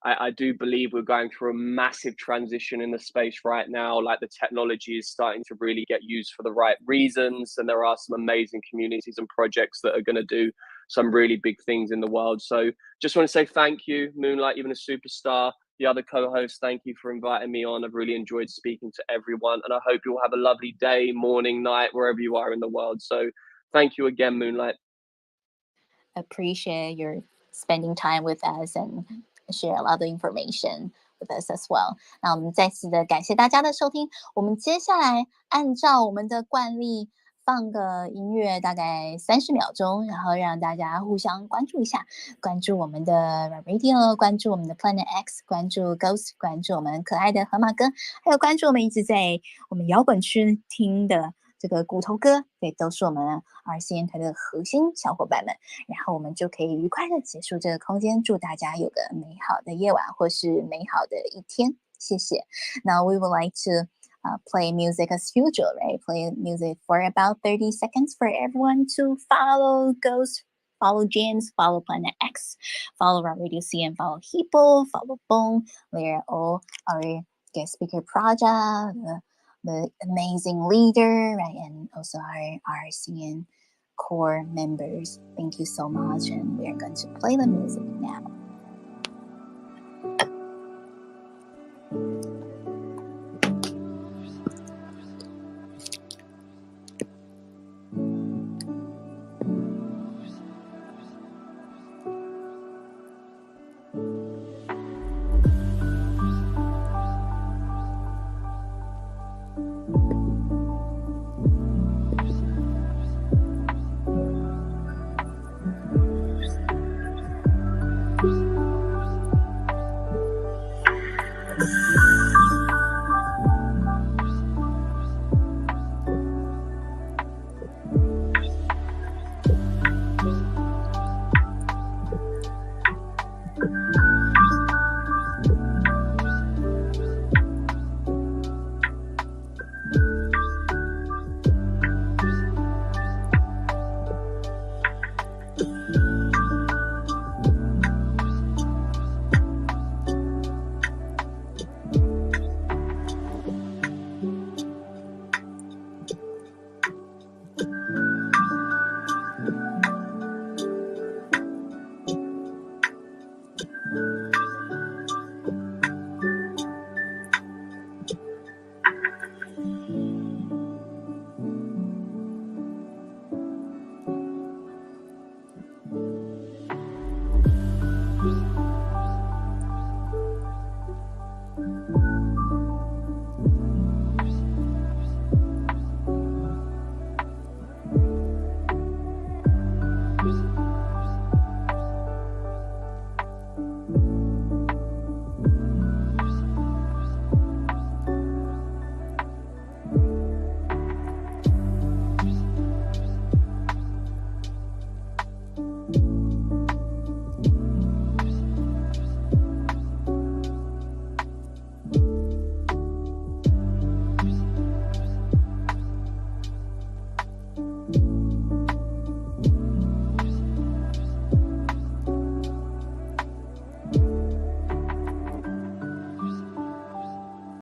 I do believe we're going through a massive transition in the space right now. Like, the technology is starting to really get used for the right reasons. And there are some amazing communities and projects that are going to do some really big things in the world. So just want to say thank you, Moonlight, even a superstar. The other co-hosts, thank you for inviting me on. I've really enjoyed speaking to everyone, and I hope you'll have a lovely day, morning, night, wherever you are in the world. So thank you again, Moonlight. Appreciate your spending time with us, and share a lot of information with us as well。那我们再次的感谢大家的收听。我们接下来按照我们的惯例，放个音乐大概30秒钟，然后让大家互相关注一下，关注我们的 Radio， 关注我们的 Planet X， 关注 Ghost， 关注我们可爱的河马哥，还有关注我们一直在我们摇滚区听的这个骨头哥，对，都是我们 RCN 团的核心小伙伴们。然后我们就可以愉快的结束这个空间，祝大家有个美好的夜晚或是美好的一天，谢谢。Now we would like to play music as usual, right? Play music for about 30 seconds for everyone to follow Ghost, follow James, follow Planet X, follow Radio CN, follow Hippo, follow Bone. They're all our guest speaker project, the amazing leader, right? And also our RCN core members. Thank you so much. And we are going to play the music now.